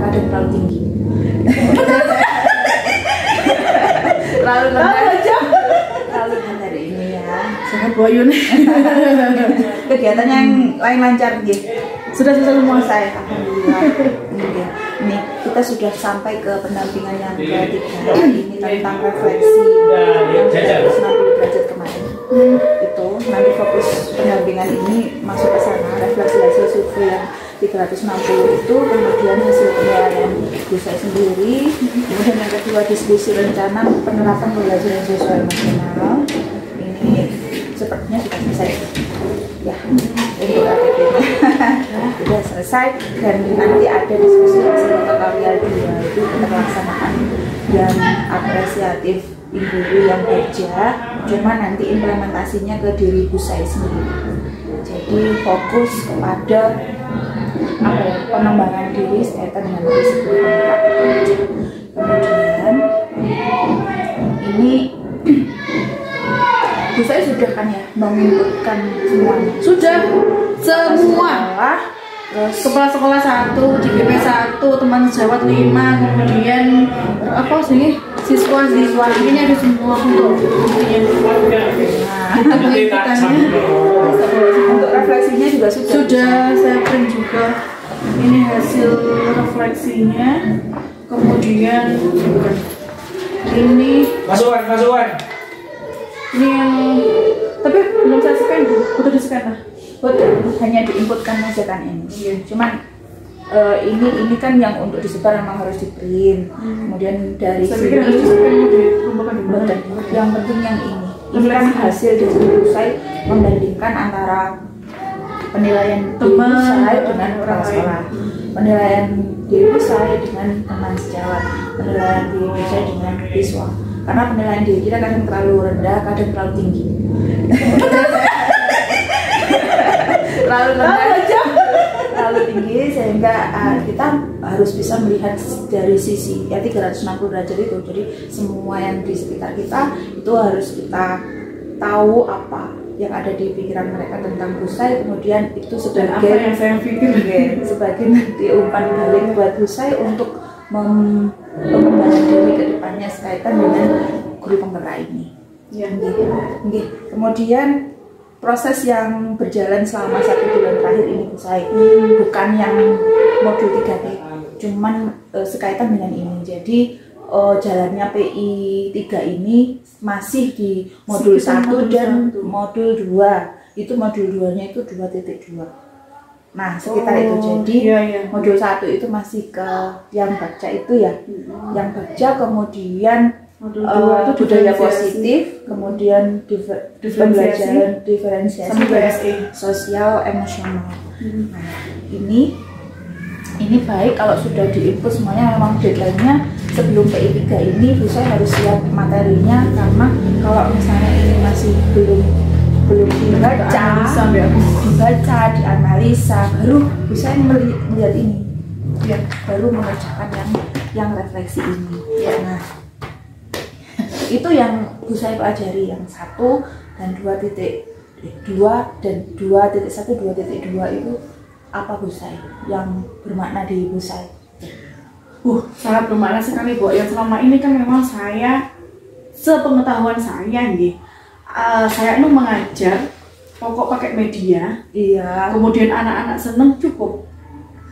kadang terlalu tinggi. Terlalu rendah. Terlalu rendah dari ini ya. Sangat boyun. Kegiatan yang lain lancar gitu. Sudah semua saya. Alhamdulillah. Ini kita sudah sampai ke pendampingan yang ketiga. Ini tentang refleksi yang 360 derajat kemarin. Itu nanti fokus pendampingan ini masuk ke sana, refleksi hasil survei yang 360 itu, kemudian hasil penilaian bisa sendiri, kemudian yang kedua diskusi rencana penerapan pembelajaran siswa emosional. Ini sepertinya sudah selesai ya untuk ATP-nya. Sudah selesai, dan nanti ada diskusi hasil tutorial 2 itu kita laksanakan yang apresiatif individu yang kerja, cuma nanti implementasinya ke diri Busai sendiri. Jadi fokus kepada pengembangan diri berkaitan dengan disiplin. Kemudian ini Busai sudah kan ya menginputkan semuanya. Sudah semua. Kepala sekolah 1, JPP 1, teman sejawat 5, kemudian apa sih siswa ini ada semua untuk untuk refleksinya juga sudah saya print juga. Ini hasil refleksinya, kemudian ini masukan ini yang tapi belum saya scan, udah di scan lah. Betul, hanya diinputkan aja kan ini. Cuman ini kan yang untuk disebar memang harus di print. Kemudian dari sini yang penting yang ini kan hasil dari Busai membandingkan antara penilaian diri Busai dengan kepala sekolah, penilaian diri Busai dengan teman sejawat, penilaian diri Busai dengan siswa. Karena penilaian diri kita kadang terlalu rendah, kadang terlalu tinggi. terlalu tinggi, sehingga kita harus bisa melihat dari sisi ya 360 derajat itu. Jadi semua yang di sekitar kita itu harus kita tahu apa yang ada di pikiran mereka tentang Busai, kemudian itu sebagai apa yang saya pikir sebagai nanti umpan balik buat Busai untuk mengembangkan diri ke depannya sekaitan dengan guru penggerak ini. Ya. Kemudian proses yang berjalan selama 1 bulan terakhir ini Busai, bukan yang modul 3T, cuman sekaitan dengan ini. Jadi jalannya PI 3 ini masih di modul 1 dan modul 2. Itu modul 2-nya itu 2.2. Nah, sekitar itu. Jadi modul 1 itu masih ke yang baca itu ya. Yang baca, kemudian modul 2 itu budaya positif, kemudian pembelajaran diferensiasi sosial emosional. Nah, ini baik kalau sudah diinput semuanya. Memang deadline-nya sebelum PI 3 ini Busai harus siap materinya, karena kalau misalnya ini masih belum dibaca, dianalisa, baru Busai melihat ini ya, baru mengerjakan yang refleksi ini ya. Nah, itu yang Busai pelajari, yang 1 dan 2.2 dan 2.1, 2.2 itu apa Busai yang bermakna di Busai? Sangat bermakna sekali, Bu. Yang selama ini kan memang saya, sepengetahuan saya nih, saya itu mengajar pokok pakai media. Iya. Kemudian anak-anak seneng, cukup.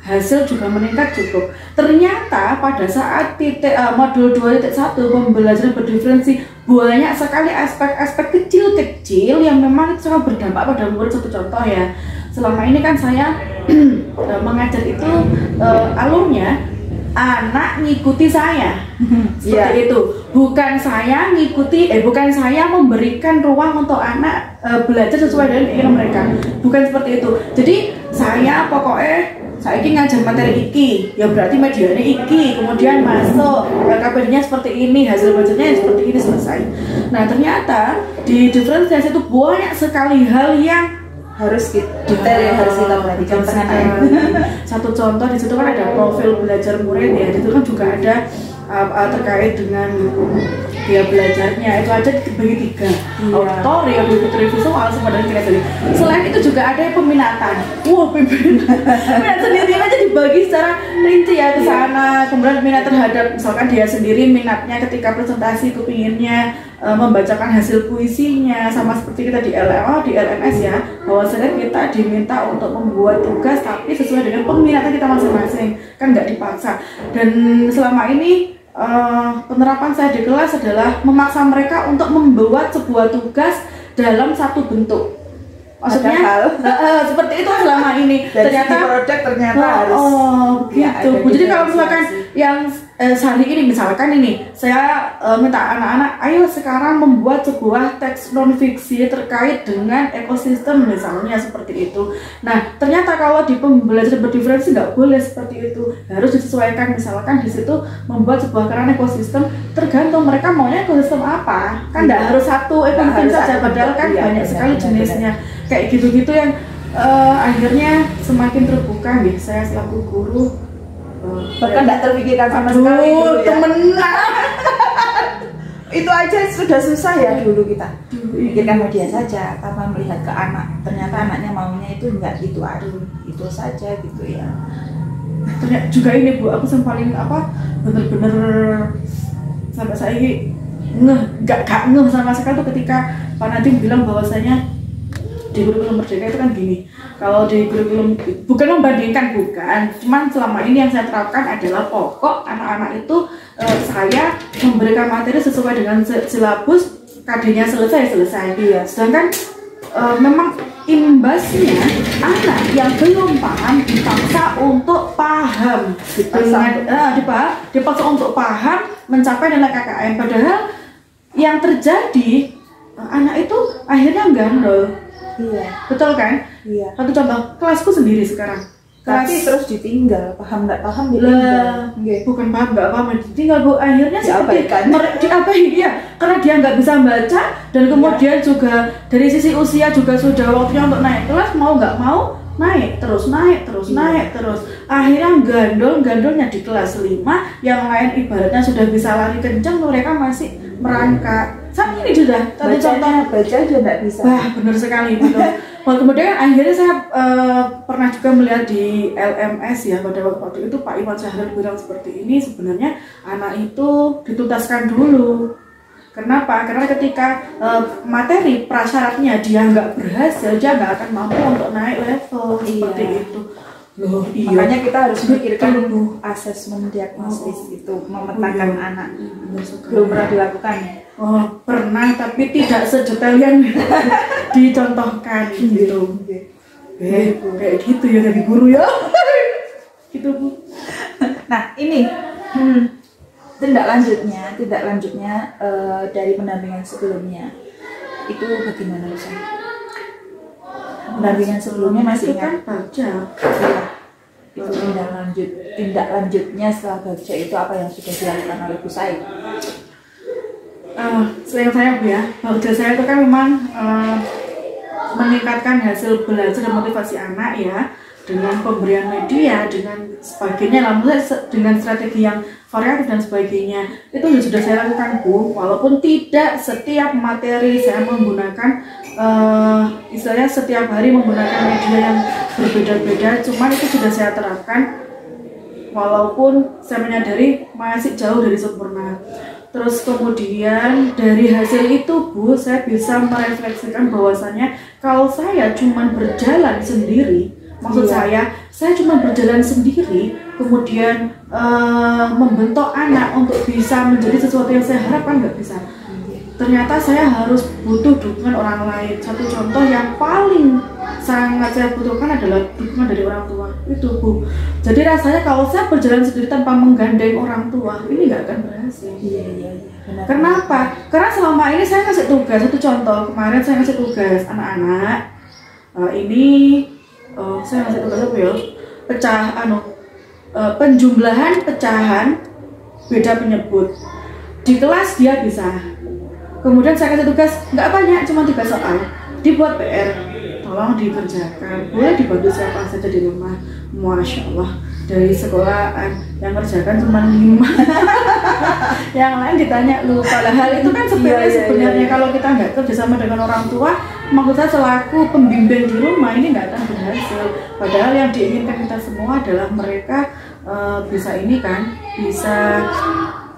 Hasil juga meningkat, cukup. Ternyata pada saat modul 2.1 pembelajaran berdiferensi, banyak sekali aspek-aspek kecil-kecil yang memang sangat berdampak pada murid. Satu contoh ya, selama ini kan saya mengajar itu alurnya anak ngikuti saya seperti itu, bukan saya memberikan ruang untuk anak belajar sesuai dengan keinginan mereka, bukan seperti itu. Jadi saya pokoknya saya ingin ngajar materi iki, ya berarti medianya iki, kemudian masuk kabarnya seperti ini, hasil belajarnya seperti ini, selesai. Nah, ternyata di diferensiasi itu banyak sekali hal yang harus detail yang harus kita perhatikan. Satu contoh di situ kan ada profil belajar murid ya, itu kan juga ada terkait dengan dia belajarnya itu aja dibagi 3, auditori, auditory visual, sama dan kinesthetik. Selain itu juga ada peminatan. Wah, minat sendiri aja dibagi secara rinci ya ke sana. Kemudian minat terhadap misalkan dia sendiri minatnya ketika presentasi kepinginnya membacakan hasil puisinya, sama seperti kita di LMA, di LMS ya, bahwasanya kita diminta untuk membuat tugas tapi sesuai dengan peminatan kita masing-masing, kan nggak dipaksa. Dan selama ini penerapan saya di kelas adalah memaksa mereka untuk membuat sebuah tugas dalam satu bentuk. Maksudnya seperti itu selama ini. Dari ternyata produk harus gitu. Jadi kalau misalkan yang sehari ini misalkan ini saya minta anak-anak ayo sekarang membuat sebuah teks non fiksi terkait dengan ekosistem misalnya seperti itu. Nah ternyata kalau di pembelajaran berdiferensi nggak boleh seperti itu, harus disesuaikan. Misalkan di situ membuat sebuah kerangka ekosistem, tergantung mereka maunya ekosistem apa, kan nggak harus satu ekosistem saja, padahal kan banyak sekali jenisnya. Kayak gitu-gitu yang akhirnya semakin terbuka nih saya selaku guru. Bahkan tidak terpikirkan sama sekali dulu ya. Temen itu aja sudah susah ya dulu kita pikirkan media saja tanpa melihat ke anak. Ternyata anaknya maunya itu enggak gitu, aduh itu saja gitu ya. Ternyata juga ini Bu, aku yang paling bener-bener sampai saya nggak ngeh sama sekali tuh ketika Pak Nadiem bilang bahwasanya di kurikulum Merdeka itu kan gini, kalau di kurikulum bukan membandingkan, bukan, cuman selama ini yang saya terapkan adalah pokok anak-anak itu saya memberikan materi sesuai dengan silabus, KD-nya selesai. Iya. Sedangkan memang imbasnya anak yang belum paham dipaksa untuk paham, dipaksa untuk paham mencapai nilai KKM, padahal yang terjadi anak itu akhirnya gandol. Iya. Betul kan? Iya. Satu contoh, kelasku sendiri sekarang. Tapi terus ditinggal, paham nggak paham ditinggal. Bukan paham nggak paham ditinggal Bu, akhirnya diabaikan. Diabaikan ya, karena dia nggak bisa baca dan kemudian juga dari sisi usia juga sudah waktunya untuk naik kelas, mau nggak mau naik terus. Akhirnya gandolnya di kelas 5, yang lain ibaratnya sudah bisa lari kencang, mereka masih merangkak. Sama ini sudah tadi contohnya baca juga nggak bisa. Wah benar sekali betul. Kemudian akhirnya saya pernah juga melihat di LMS ya, pada waktu itu Pak Iwan Syahril bilang seperti ini, sebenarnya anak itu dituntaskan dulu. Kenapa? Karena ketika materi prasyaratnya dia nggak berhasil, dia nggak akan mampu untuk naik level seperti itu. Loh, iya. Makanya kita harus memikirkan asesmen diagnostis itu, memetakan anak. Belum pernah dilakukan ya? Oh, pernah, tapi tidak sedetail yang dicontohkan gitu. Kayak gitu ya dari guru ya. Gitu Bu. Nah ini tindak lanjutnya dari pendampingan sebelumnya itu bagaimana Lusan? Pendampingan sebelumnya masih ingat? Baca. Ya, itu tindak lanjutnya setelah baca itu apa yang sudah dilakukan oleh Bu Said? Selain saya Bu ya, kerja saya itu kan memang meningkatkan hasil belajar dan motivasi anak ya, dengan pemberian media, dengan sebagainya, namun dengan strategi yang variatif dan sebagainya. Itu sudah saya lakukan Bu, walaupun tidak setiap materi saya menggunakan istilahnya setiap hari menggunakan media yang berbeda-beda, cuman itu sudah saya terapkan walaupun saya menyadari masih jauh dari sempurna. Terus kemudian dari hasil itu Bu, saya bisa merefleksikan bahwasannya kalau saya cuma berjalan sendiri, maksud saya cuma berjalan sendiri, kemudian membentuk anak untuk bisa menjadi sesuatu yang saya harapkan, nggak bisa. Ternyata saya harus butuh dukungan orang lain. Satu contoh yang paling sangat saya butuhkan adalah dukungan dari orang tua. Itu Bu. Jadi rasanya kalau saya berjalan sendiri tanpa menggandeng orang tua, ini nggak akan berhasil. Iya. Kenapa? Karena selama ini saya kasih tugas. Satu contoh, kemarin saya kasih tugas anak-anak. Saya kasih tugas apa ya? Penjumlahan pecahan beda penyebut. Di kelas dia bisa. Kemudian saya kasih tugas nggak banyak, cuma 3 soal. Dibuat PR, tolong dikerjakan. Boleh dibantu siapa saja di rumah. Masya Allah. dari sekolahan yang kerjakan cuma 5 yang lain ditanya lu, padahal itu kan sepele sebenarnya. Kalau kita nggak kerjasama dengan orang tua, maksud saya selaku pembimbing di rumah ini nggak akan berhasil. Padahal yang diinginkan kita semua adalah mereka bisa ini kan, bisa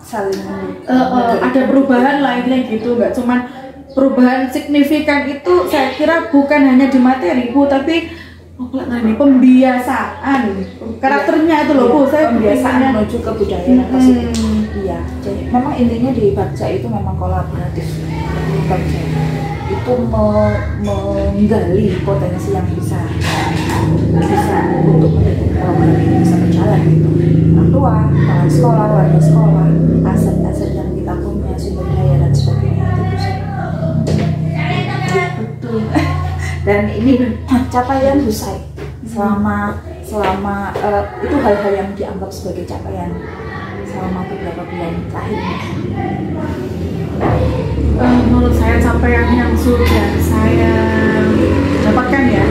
saling ada perubahan lainnya gitu, nggak cuman perubahan signifikan itu. Saya kira bukan hanya di materi Bu, tapi pembiasaan karakternya itu loh Bu. Saya pembiasaan menuju ke budaya yang positif. Iya, jadi memang intinya di Bagja itu memang kolaboratif. Bagja itu menggali potensi yang bisa untuk mendukung program ini bisa berjalan gitu. Orang tua, kepala sekolah, warga sekolah, aset-aset yang kita punya, sumber daya dan sebagainya itu bisa. Betul. Dan ini capaian Husai selama itu hal-hal yang dianggap sebagai capaian selama beberapa bulan terakhir. Menurut saya capaian yang sudah saya dapatkan ya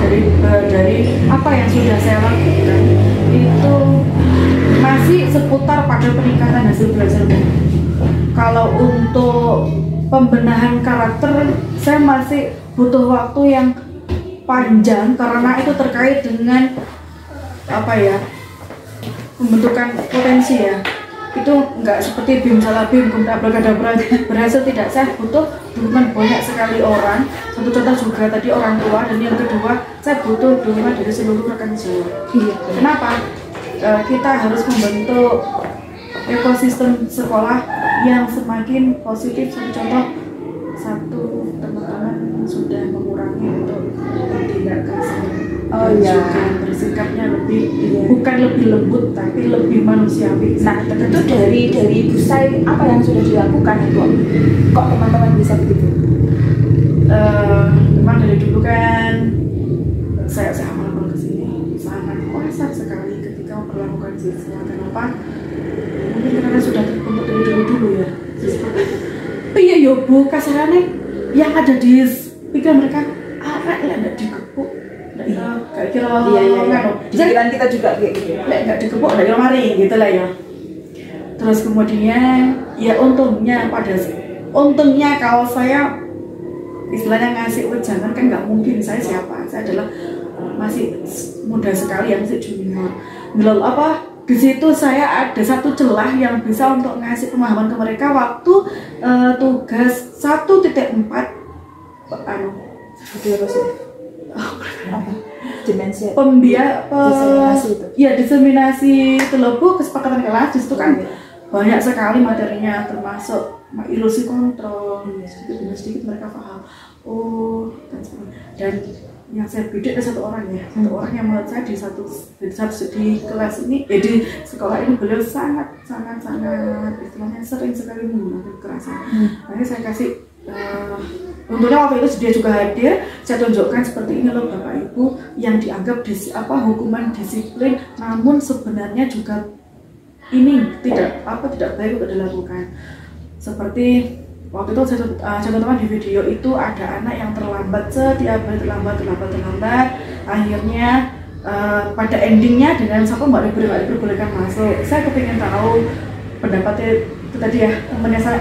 dari apa yang sudah saya lakukan itu masih seputar pada peningkatan hasil belajar. Kalau untuk pembenahan karakter saya masih butuh waktu yang panjang karena itu terkait dengan apa ya, pembentukan potensi ya. Itu nggak seperti bim salah bim abrakadabra berhasil, tidak. Saya butuh dukungan banyak sekali orang. Satu contoh juga tadi orang tua, dan yang kedua saya butuh dukungan dari seluruh rekan sejawat. Iya. Kenapa? Kita harus membentuk ekosistem sekolah yang semakin positif. Satu teman-teman sudah mengurangi untuk tindak kasar. Juga bersikapnya lebih bukan lebih lembut tapi lebih manusiawi. Nah, itu dari Busai apa yang sudah dilakukan itu? Kok teman-teman bisa begitu? Memang dari dulu kan saya amal kesini sangat kuasa sekali ketika memperlakukan siswa. Kenapa? Mungkin karena sudah terbentuk dari dulu ya. Iya yo Bu, kasarannya yang ada di pikiran mereka arek lah nggak digepuk. Kayak kira di pikiran kita juga kayak gitu. Nggak digepuk dari lemari gitu lah ya. Terus kemudian ya untungnya kalau saya istilahnya ngasih ujangan kan nggak mungkin. Saya siapa? Saya adalah masih muda sekali ya, masih junior. Lalu apa? Di situ saya ada satu celah yang bisa untuk ngasih pemahaman ke mereka waktu tugas 1.4 dimensi diseminasi itu loh Bu, kesepakatan kelas. Di situ kan banyak sekali materinya, termasuk ilusi kontrol. Sedikit mereka paham. Dan yang saya bidik ada satu orang yang menurut saya di kelas ini, di sekolah ini beliau sangat istilahnya sering sekali menggunakan kekerasan. Makanya saya kasih untungnya waktu itu dia juga hadir, saya tunjukkan seperti ini loh Bapak Ibu yang dianggap hukuman disiplin, namun sebenarnya juga ini tidak baik untuk dilakukan. Seperti waktu itu saya contohkan di video itu ada anak yang terlambat, setiap hari terlambat, akhirnya pada endingnya dengan siapa nggak diperbolehkan masuk. Saya kepingin tahu pendapatnya itu tadi ya, temannya saya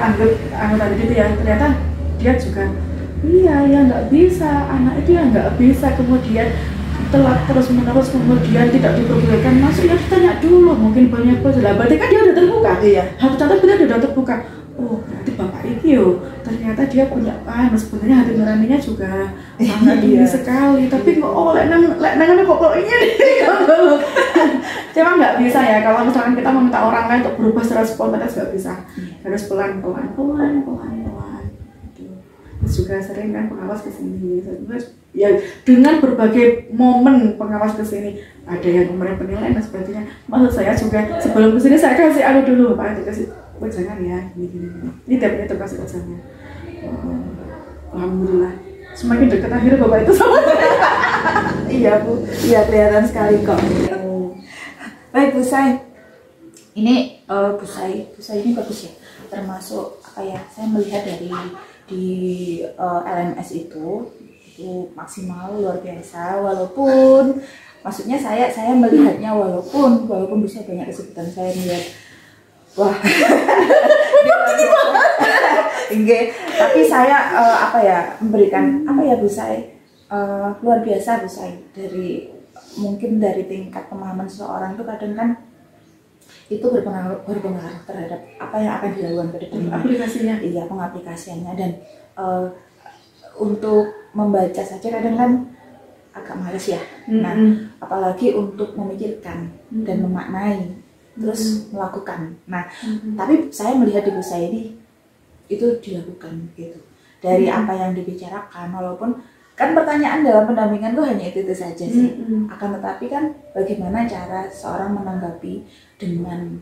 anggota itu ya, ternyata dia juga nggak bisa, anak itu ya nggak bisa, kemudian telat terus menerus, kemudian tidak diperbolehkan masuk. Ya ditanya dulu, mungkin banyak berarti kan dia udah terbuka. Satu contoh kita udah terbuka. Oh berarti bapak ini ternyata dia punya sebenarnya hati nuraninya juga sangat tinggi sekali, tapi kok lek pokoknya cuma nggak bisa ya kalau misalkan kita meminta orang lain untuk berubah secara spontan, nggak bisa, harus pelan. Terus juga sering kan pengawas kesini, ya dengan berbagai momen pengawas kesini, ada yang kemarin penilaian dan sebagainya. Maksud saya juga sebelum kesini saya kasih dulu Pak, kasih jangan ya, ini tiap menit kasih jangan. Alhamdulillah semakin dekat akhirnya Bapak itu sama saya. Iya Bu, iya kelihatan sekali kok. Baik Bu Sai, ini Bu Sai ini bagus ya, termasuk apa ya, saya melihat di LMS itu maksimal luar biasa, walaupun Maksudnya saya melihatnya walaupun bisa banyak kesulitan, saya melihat wah enggak, tapi saya memberikan Bu Sai, luar biasa Bu Sai, mungkin dari tingkat pemahaman seseorang itu kadang kan itu berpengaruh terhadap apa yang akan dilakukan ke depan. Aplikasinya. Iya, pengaplikasiannya. Dan untuk membaca saja kadang kan agak males ya. Nah, apalagi untuk memikirkan dan memaknai, terus melakukan. Nah, tapi saya melihat di Bu Sai ini itu dilakukan gitu. Dari apa yang dibicarakan, walaupun kan pertanyaan dalam pendampingan tuh hanya itu saja sih. Akan tetapi kan bagaimana cara seorang menanggapi dengan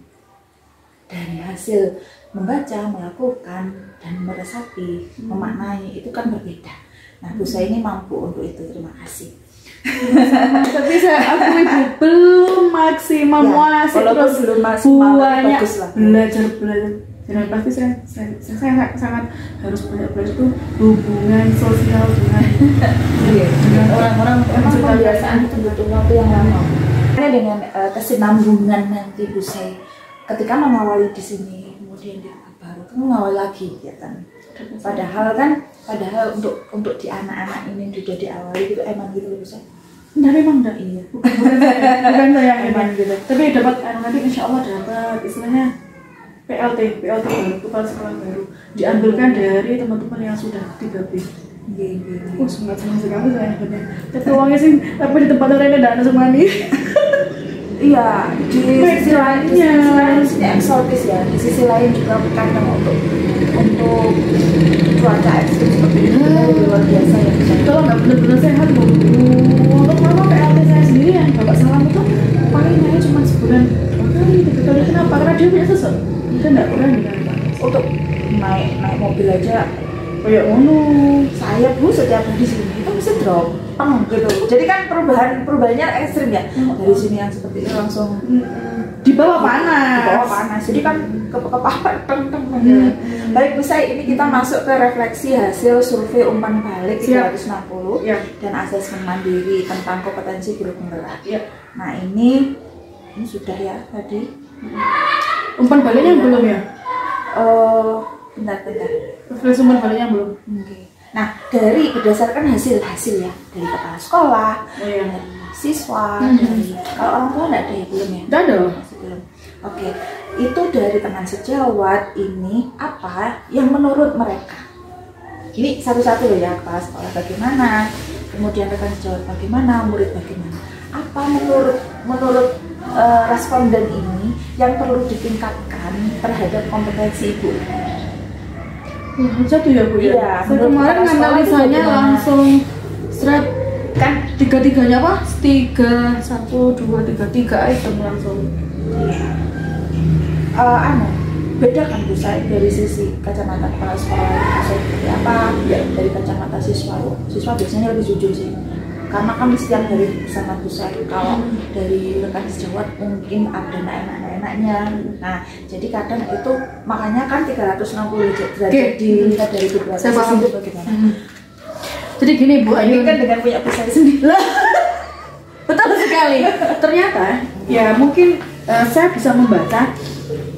dari hasil membaca, melakukan, dan meresapi, memaknai itu kan berbeda. Nah, Bu Sai ini mampu untuk itu. Terima kasih. Tapi aku itu belum maksimal Ya, walaupun terus belum maksimal, banyak bagus lah. belajar. Dan pasti saya sangat harus banyak belajar itu hubungan sosial dengan orang-orang. Memang pembiasaan itu butuh waktu yang lama. Karena dengan kesinambungan nanti Bu Sai ketika mengawali di sini, kemudian di baru kan mengawali lagi ya kan. Padahal untuk di anak-anak ini sudah diawali gitu, emang gitu Bu Sai. Memang enggak, iya. Bukan saya Emang gitu. Tapi dapat nanti insya Allah dapat istilahnya PLT baru, kepala sekolah baru, diambilkan dari teman-teman yang sudah 3B. Sangat senang sekali saya dapatnya. Tapi uangnya sih, tapi di tempat lainnya tidak ada semua nih. Iya, di sisi lain sini eksotis ya. Di sisi lain juga kadang untuk cuaca ekstrim seperti ini luar biasa ya. Kalau nggak benar-benar sehat loh. Untuk mama PLT saya sendiri yang bapak salam itu paling naik cuma sebulan 2 kali, 3 kali. Kenapa? Karena dia punya sesuatu. Kita nggak pernah dengan untuk naik mobil aja kayak ngono. Saya Bu setiap hari sini itu mesti drop gitu. Jadi kan perubahannya ekstrim ya. Dari sini yang seperti ini langsung di bawah panas. Jadi kan kepapan Baik Bu Sai, ini kita masuk ke refleksi hasil survei umpan balik 360 dan asesmen mandiri tentang kompetensi guru penggerak. Nah ini sudah ya tadi. Umpan baliknya belum ya? Bentar. Refleksi umpan baliknya belum. Nah, berdasarkan hasil ya dari kepala sekolah, dari siswa, dari kalau orang tua nggak ada ya, belum ya? Nggak ada. Masih belum. Oke, itu dari teman sejawat ini apa yang menurut mereka? Ini satu-satu ya, kepala sekolah bagaimana, kemudian rekan sejawat bagaimana, murid bagaimana? Apa menurut responden ini yang perlu ditingkatkan terhadap kompetensi ibu? Satu ya Bu ya? Iya, saya kemarin analisanya langsung seret kan tiga-tiganya apa? 3, 1, 2, 3 item langsung. Beda kan Bu Sai dari sisi kacamata kepala sekolah seperti apa? Dari kacamata siswa biasanya lebih jujur sih. Karena kami setiap hari bersama Bu Sai. Kalau dari rekan sejawat mungkin ada enak-enaknya. Nah, jadi kadang itu makanya kan 360 derajat dilihat dari beberapa sisi itu bagaimana. Jadi gini Bu Ayu, ini kan dengan punya Bu Sai sendiri. Betul sekali. Ternyata ya mungkin saya bisa membaca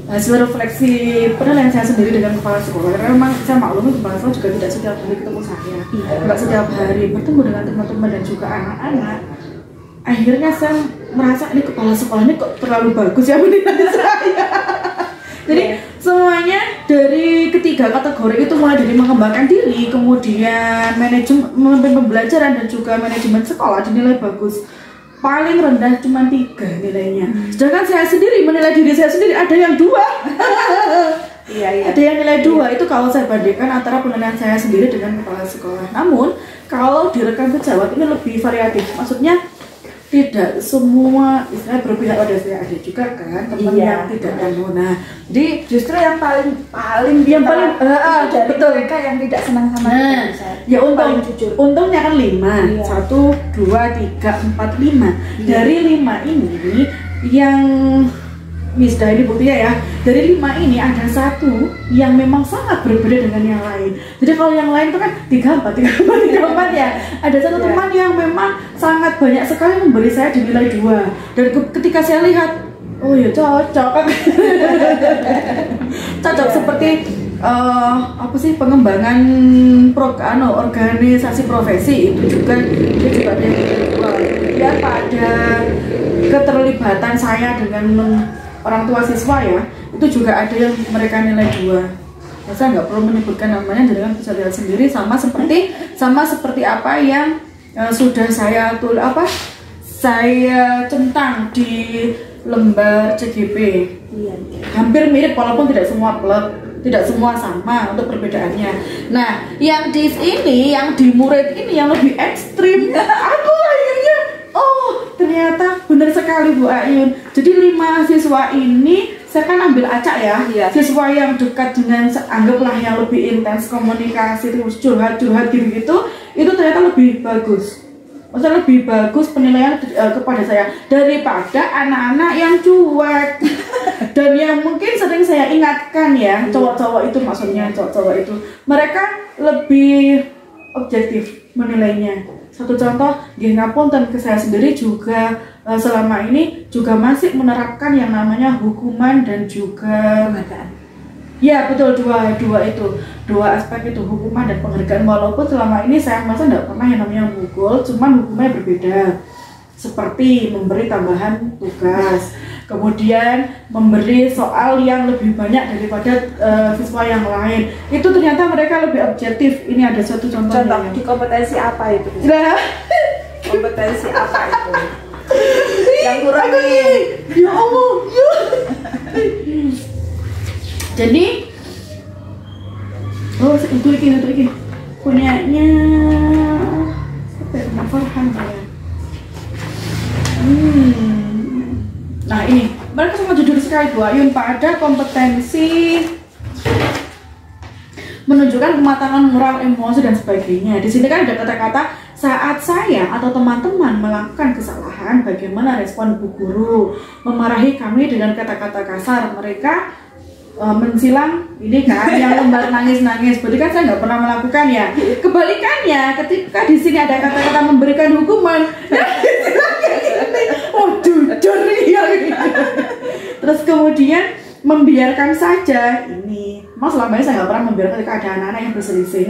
hasil refleksi penilaian saya sendiri dengan kepala sekolah. Karena memang saya maklum kepala sekolah juga tidak setiap hari ketemu saya, tidak setiap hari bertemu dengan teman-teman dan juga anak-anak. Akhirnya saya merasa ini kepala sekolah ini kok terlalu bagus ya menilai saya. Jadi semuanya dari ketiga kategori itu mulai dari mengembangkan diri, kemudian manajemen pembelajaran dan juga manajemen sekolah dinilai bagus. Paling rendah cuma 3 nilainya. Sedangkan saya sendiri menilai diri saya sendiri ada yang 2. Iya. Ada yang nilai 2 itu kalau saya bandingkan antara penilaian saya sendiri dengan kepala sekolah. Namun kalau di rekan sejawat ini lebih variatif. Maksudnya tidak semua istilahnya berpihak pada saya, ada juga kan teman yang tidak mau. Nah, jadi justru yang paling betul mereka yang tidak senang sama kita. Ya untungnya kan 5, 1, 2, 3, 4, 5. Dari 5 ini yang Misda ini buktinya ya, dari 5 ini ada 1 yang memang sangat berbeda dengan yang lain. Jadi kalau yang lain itu kan 3, 4 ya. Ada 1 teman yang memang sangat banyak sekali memberi saya di nilai 2. Dan ketika saya lihat, oh ya cocok. Cocok seperti apa sih, pengembangan organisasi profesi itu juga dia juga ada yang kedua. Ya pada keterlibatan saya dengan orang tua siswa ya, itu juga ada yang mereka nilai 2. Saya nggak perlu menyebutkan namanya, jadi kan bisa lihat sendiri. Sama seperti apa yang sudah saya saya centang di lembar CGP. Hampir mirip walaupun tidak semua klub, tidak semua sama untuk perbedaannya. Nah, yang di sini, yang di murid ini yang lebih ekstrim. Aku akhirnya, oh ternyata benar sekali Bu Ayun. Jadi 5 siswa ini, saya kan ambil acak ya. Siswa yang dekat dengan, anggaplah yang lebih intens komunikasi, terus curhat-curhat gitu, itu ternyata lebih bagus. Maksudnya lebih bagus penilaian kepada saya daripada anak-anak yang cuek. Dan yang mungkin sering saya ingatkan ya, cowok-cowok itu, maksudnya cowok-cowok itu, mereka lebih objektif menilainya. Satu contoh, ngapunten ke saya sendiri juga selama ini juga masih menerapkan yang namanya hukuman dan juga penghargaan. Ya betul, dua aspek itu, hukuman dan penghargaan. Walaupun selama ini saya masa tidak pernah yang namanya mukul, cuman hukumnya berbeda. Seperti memberi tambahan tugas, kemudian memberi soal yang lebih banyak daripada siswa yang lain. Itu ternyata mereka lebih objektif. Ini ada satu contoh di kompetensi apa itu? Kompetensi apa itu? Yang kurang ini. Ya Allah. Jadi, oh itu lagi punyanya apa ya, Farhan ya. Nah ini, mereka sangat jujur sekali Bu Ayun pada kompetensi menunjukkan kematangan moral, emosi dan sebagainya. Di sini kan ada kata-kata saat saya atau teman-teman melakukan kesalahan, bagaimana respon Bu Guru memarahi kami dengan kata-kata kasar. Mereka mensilang ini kan yang lembar nangis-nangis. Berarti kan saya nggak pernah melakukan ya. Kebalikannya, ketika di sini ada kata-kata memberikan hukuman, oh jujur ya. Terus kemudian membiarkan saja ini. Mas selama ini saya nggak pernah membiarkan ketika ada anak-anak yang berselisih.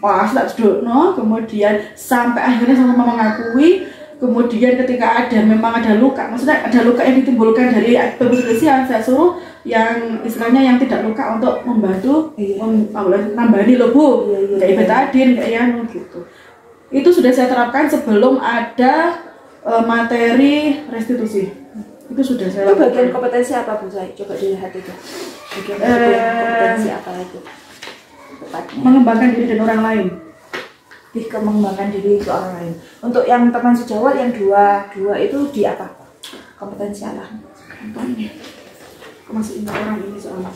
Wah, tak no. Kemudian sampai akhirnya sama mengakui. Kemudian ketika memang ada luka, maksudnya ada luka yang ditimbulkan dari perselisihan, saya suruh yang istilahnya yang tidak luka untuk membantu nambani loh Bu, kayak betadin kayak yang gitu. Itu sudah saya terapkan sebelum ada materi restitusi. Itu sudah saya lakukan. Itu bagian kompetensi apa Bu? Saya coba dilihat itu. Bagian kompetensi apa itu? Tepatnya. Mengembangkan diri dan orang lain. Mengembangkan diri ke orang lain. Untuk yang teman sejawat yang dua itu di apa? Kompetensi apa? Masih ingat orang ini soalnya.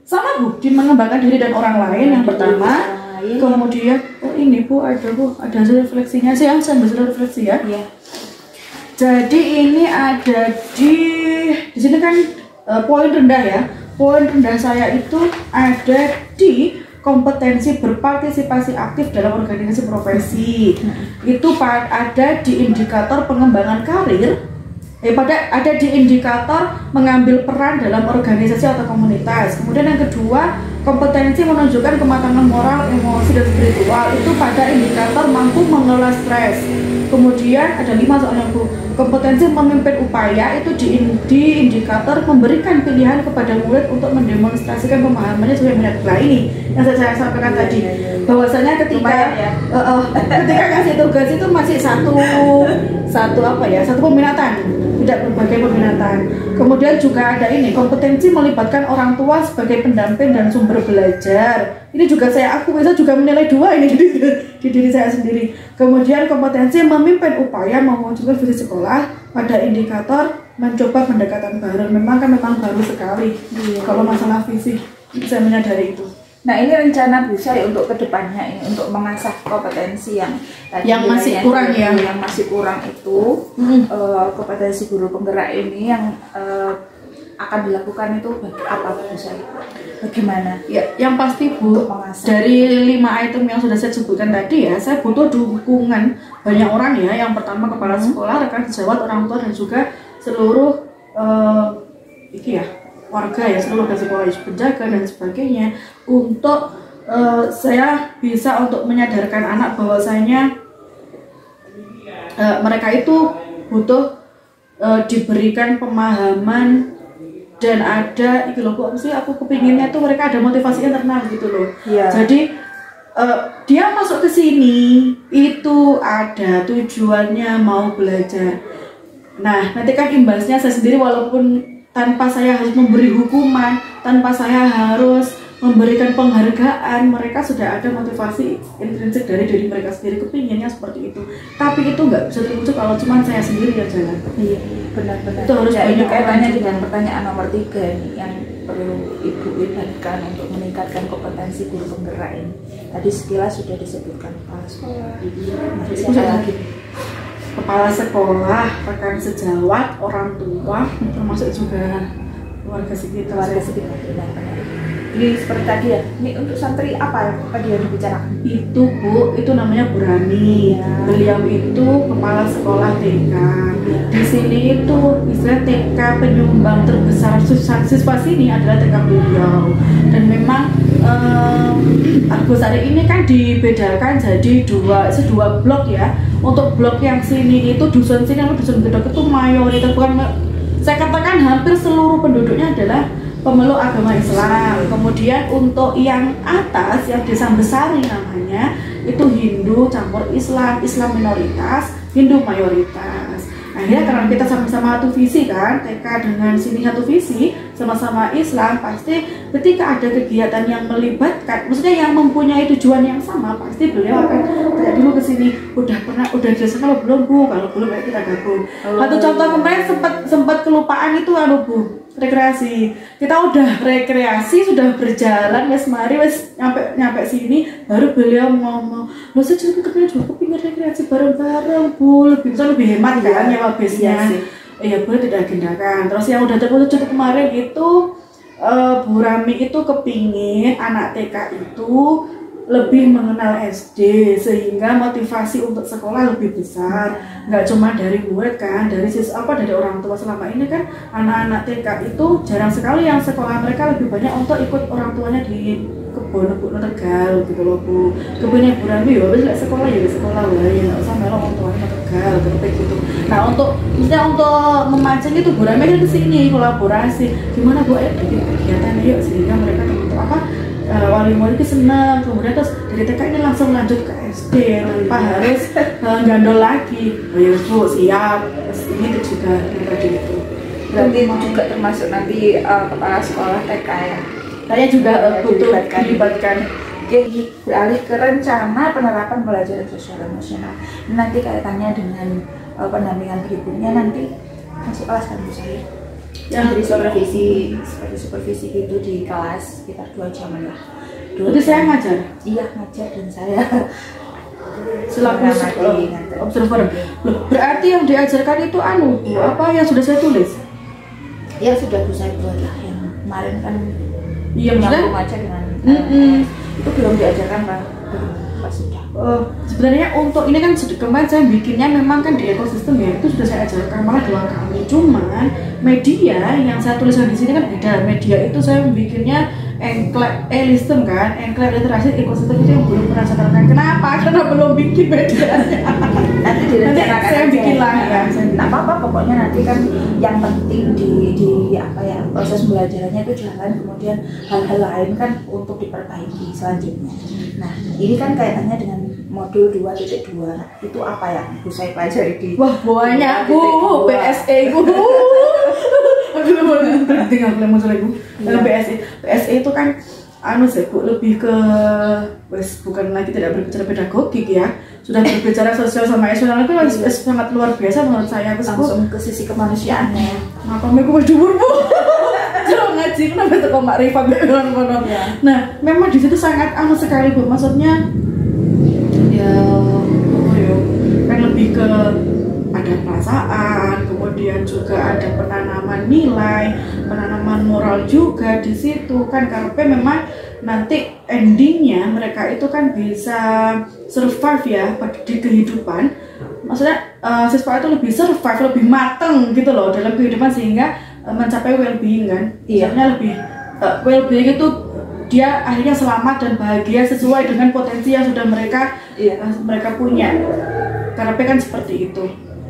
Sama Bu, di mengembangkan diri dan orang lain yang pertama. Kemudian ini Bu, ada hasil refleksinya. Saya ambil hasil refleksi ya. Iya. Jadi ini ada di sini kan poin rendah ya. Poin rendah saya itu ada di kompetensi berpartisipasi aktif dalam organisasi profesi. Itu ada di indikator pengembangan karir. Ada di indikator mengambil peran dalam organisasi atau komunitas. Kemudian yang kedua, kompetensi menunjukkan kematangan moral, emosi dan spiritual. Itu pada indikator mampu mengelola stres. Kemudian ada 5 soalnya Bu. Kompetensi memimpin upaya itu di indikator memberikan pilihan kepada murid untuk mendemonstrasikan pemahamannya sesuai minat. Nah ini yang saya sampaikan tadi, bahwasanya ketika kasih tugas itu masih satu peminatan, tidak berbagai peminatan. Kemudian juga ada ini kompetensi melibatkan orang tua sebagai pendamping dan sumber belajar. Ini juga saya juga menilai 2 ini di diri saya sendiri. Kemudian kompetensi memimpin upaya mewujudkan visi sekolah pada indikator mencoba pendekatan baru. Memang baru sekali kalau masalah visi, saya menyadari itu. Nah ini rencana Bu Sai untuk kedepannya ini untuk mengasah kompetensi yang tadi yang masih kurang ya, yang masih kurang itu kompetensi guru penggerak ini yang akan dilakukan itu apa Bu Sai? Bagaimana? Ya, yang pasti Bu, dari 5 item yang sudah saya sebutkan tadi ya, saya butuh dukungan banyak orang ya. Yang pertama kepala sekolah, rekan sejawat, orang tua dan juga seluruh warga ya, seluruh rekan sekolah, penjaga dan sebagainya untuk saya bisa untuk menyadarkan anak bahwasanya mereka itu butuh diberikan pemahaman dan ada aku kepinginnya tuh mereka ada motivasi internal gitu loh. Jadi dia masuk ke sini itu ada tujuannya mau belajar. Nah nanti kan imbasnya saya sendiri, walaupun tanpa saya harus memberi hukuman, tanpa saya harus memberikan penghargaan, mereka sudah ada motivasi intrinsik dari diri mereka sendiri, kepinginnya seperti itu. Tapi itu nggak bisa terwujud kalau cuma saya sendiri yang jalan. Iya, benar-benar. Itu harus banyak kaitannya dengan pertanyaan nomor 3 nih, yang perlu Ibu libatkan untuk meningkatkan kompetensi guru penggerak ini. Tadi sekilas sudah disebutkan kepala sekolah. Lagi kepala sekolah, rekan sejawat, orang tua, termasuk juga warga sekitar. Ini seperti tadi ya, ini untuk santri apa tadi yang dibicarakan? Itu Bu, itu namanya Bu Rani. Beliau itu kepala sekolah TK. Di sini itu istilah TK penyumbang terbesar siswa sini adalah TK beliau. Dan memang Agusari ini kan dibedakan jadi dua blok ya. Untuk blok yang sini itu dusun sini, yang dusun gedok itu mayoritas, saya katakan hampir seluruh penduduknya adalah pemeluk agama Islam. Kemudian untuk yang atas, yang desa Besari namanya, itu Hindu campur Islam, Islam minoritas, Hindu mayoritas. Akhirnya karena kita sama-sama satu visi kan, TK dengan sini satu visi, sama-sama Islam, pasti ketika ada kegiatan yang melibatkan, maksudnya yang mempunyai tujuan yang sama, pasti beliau akan kayak dulu ke sini, udah jelas kalau belum Bu, kalau belum ya kita gabung. Satu contoh kemarin sempat kelupaan itu Bu, rekreasi. Kita udah rekreasi, sudah berjalan, mari nyampe sini, baru beliau ngomong, lo saya juga kepingin rekreasi bareng-bareng Bu, lebih hemat kan nyewa bisnya. Iya boleh tidak agendakan. Terus yang udah terputus kemarin itu Bu Rami itu kepingin anak TK itu lebih mengenal SD, sehingga motivasi untuk sekolah lebih besar. Nggak cuma dari murid kan, dari dari orang tua. Selama ini kan anak-anak TK itu jarang sekali yang sekolah mereka lebih banyak untuk ikut orang tuanya di kebun Tegal gitu loh Bu. Kebunnya Bu Rami ya wis sekolah ya sekolah lah ya, nggak usah melok orang tuanya Tegal gitu. Nah untuk memancing itu Bu Rami kan kesini kolaborasi. Gimana Bu bikin kegiatan yuk, sehingga mereka untuk wali murid itu senang, kemudian terus dari TK ini langsung lanjut ke SD tanpa harus gandol lagi. Oh ya Bu, siap. Ini juga tadi itu. Berarti juga termasuk nanti kepala sekolah TK ya. Saya juga butuh dilibatkan. Oke, beralih ke rencana penerapan pelajaran sosial emosional. Ini nanti kaitannya dengan pendampingan berikutnya nanti masuk kelas kan Bu Sai? Yang seperti supervisi gitu di kelas sekitar 2 jam lah. Jadi saya ngajar? Iya ngajar, dan saya selaku observer. Berarti yang diajarkan itu apa yang sudah saya tulis? Ya sudah bisa buat lah, yang kemarin kan nyambung aja dengan itu belum diajarkan Pak. Sudah. Sebenarnya untuk ini kan kemarin saya bikinnya memang kan di ekosistem ya, itu sudah saya ajarkan malah 2 kali. Cuman media yang saya tuliskan di sini kan beda. Media itu saya bikinnya elistem kan, enklat literasi ekosistem itu yang belum pernah saya terangkan. Kenapa? Karena belum bikin medianya. Nanti saya bikin lah ya. Nah apa pokoknya nanti kan yang penting di proses belajarannya itu jalan, kemudian hal-hal lain kan untuk diperbaiki selanjutnya. Nah ini kan kaitannya dengan modul 2.2 itu apa ya Bu Sai pelajari di? Wah banyak Bu, PSE Bu. Tinggal mau selesai Bu. PSE itu kan Bu, lebih ke bukan lagi tidak berbicara pedagogik ya, sudah berbicara sosial sama emosional itu sangat luar biasa menurut saya. Langsung ke sisi kemanusiaannya. Apa gue dhuwur Bu? Jangan ngaji kenapa itu kok Mak Rifa ngono. Nah, memang di situ sangat sekali Bu, maksudnya ya kan lebih ke ada perasaan, kemudian juga ada penanaman nilai, penanaman moral juga di situ kan, karena memang nanti endingnya mereka itu kan bisa survive ya di kehidupan. Maksudnya siswa itu lebih survive, lebih mateng gitu loh dalam kehidupan sehingga mencapai well-being kan. Misalnya lebih well-being itu dia akhirnya selamat dan bahagia sesuai dengan potensi yang sudah mereka punya. Karena kan seperti itu.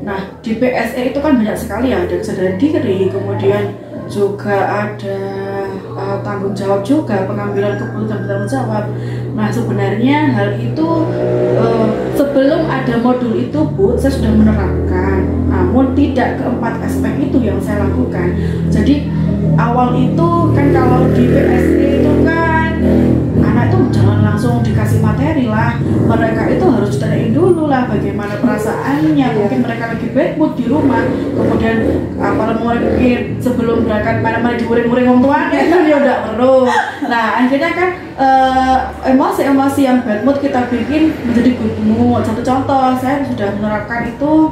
Nah, di PSE itu kan banyak sekali ya, ada kesadaran diri, kemudian juga ada tanggung jawab juga, pengambilan keputusan bertanggung jawab. Nah, sebenarnya hal itu sebelum ada modul itu Bu, saya sudah menerapkan, namun tidak keempat aspek itu yang saya lakukan. Jadi awal itu kan kalau di PSE itu kan anak itu jangan langsung dikasih materi lah, mereka itu harus ditanyain dulu lah bagaimana perasaannya, mungkin mereka lagi bad mood di rumah, kemudian mungkin sebelum berangkat mana-mana diuring-uring orang tuanya kan ya udah perlu. Nah akhirnya kan emosi-emosi yang bad mood kita bikin menjadi good mood. Satu contoh, saya sudah menerapkan itu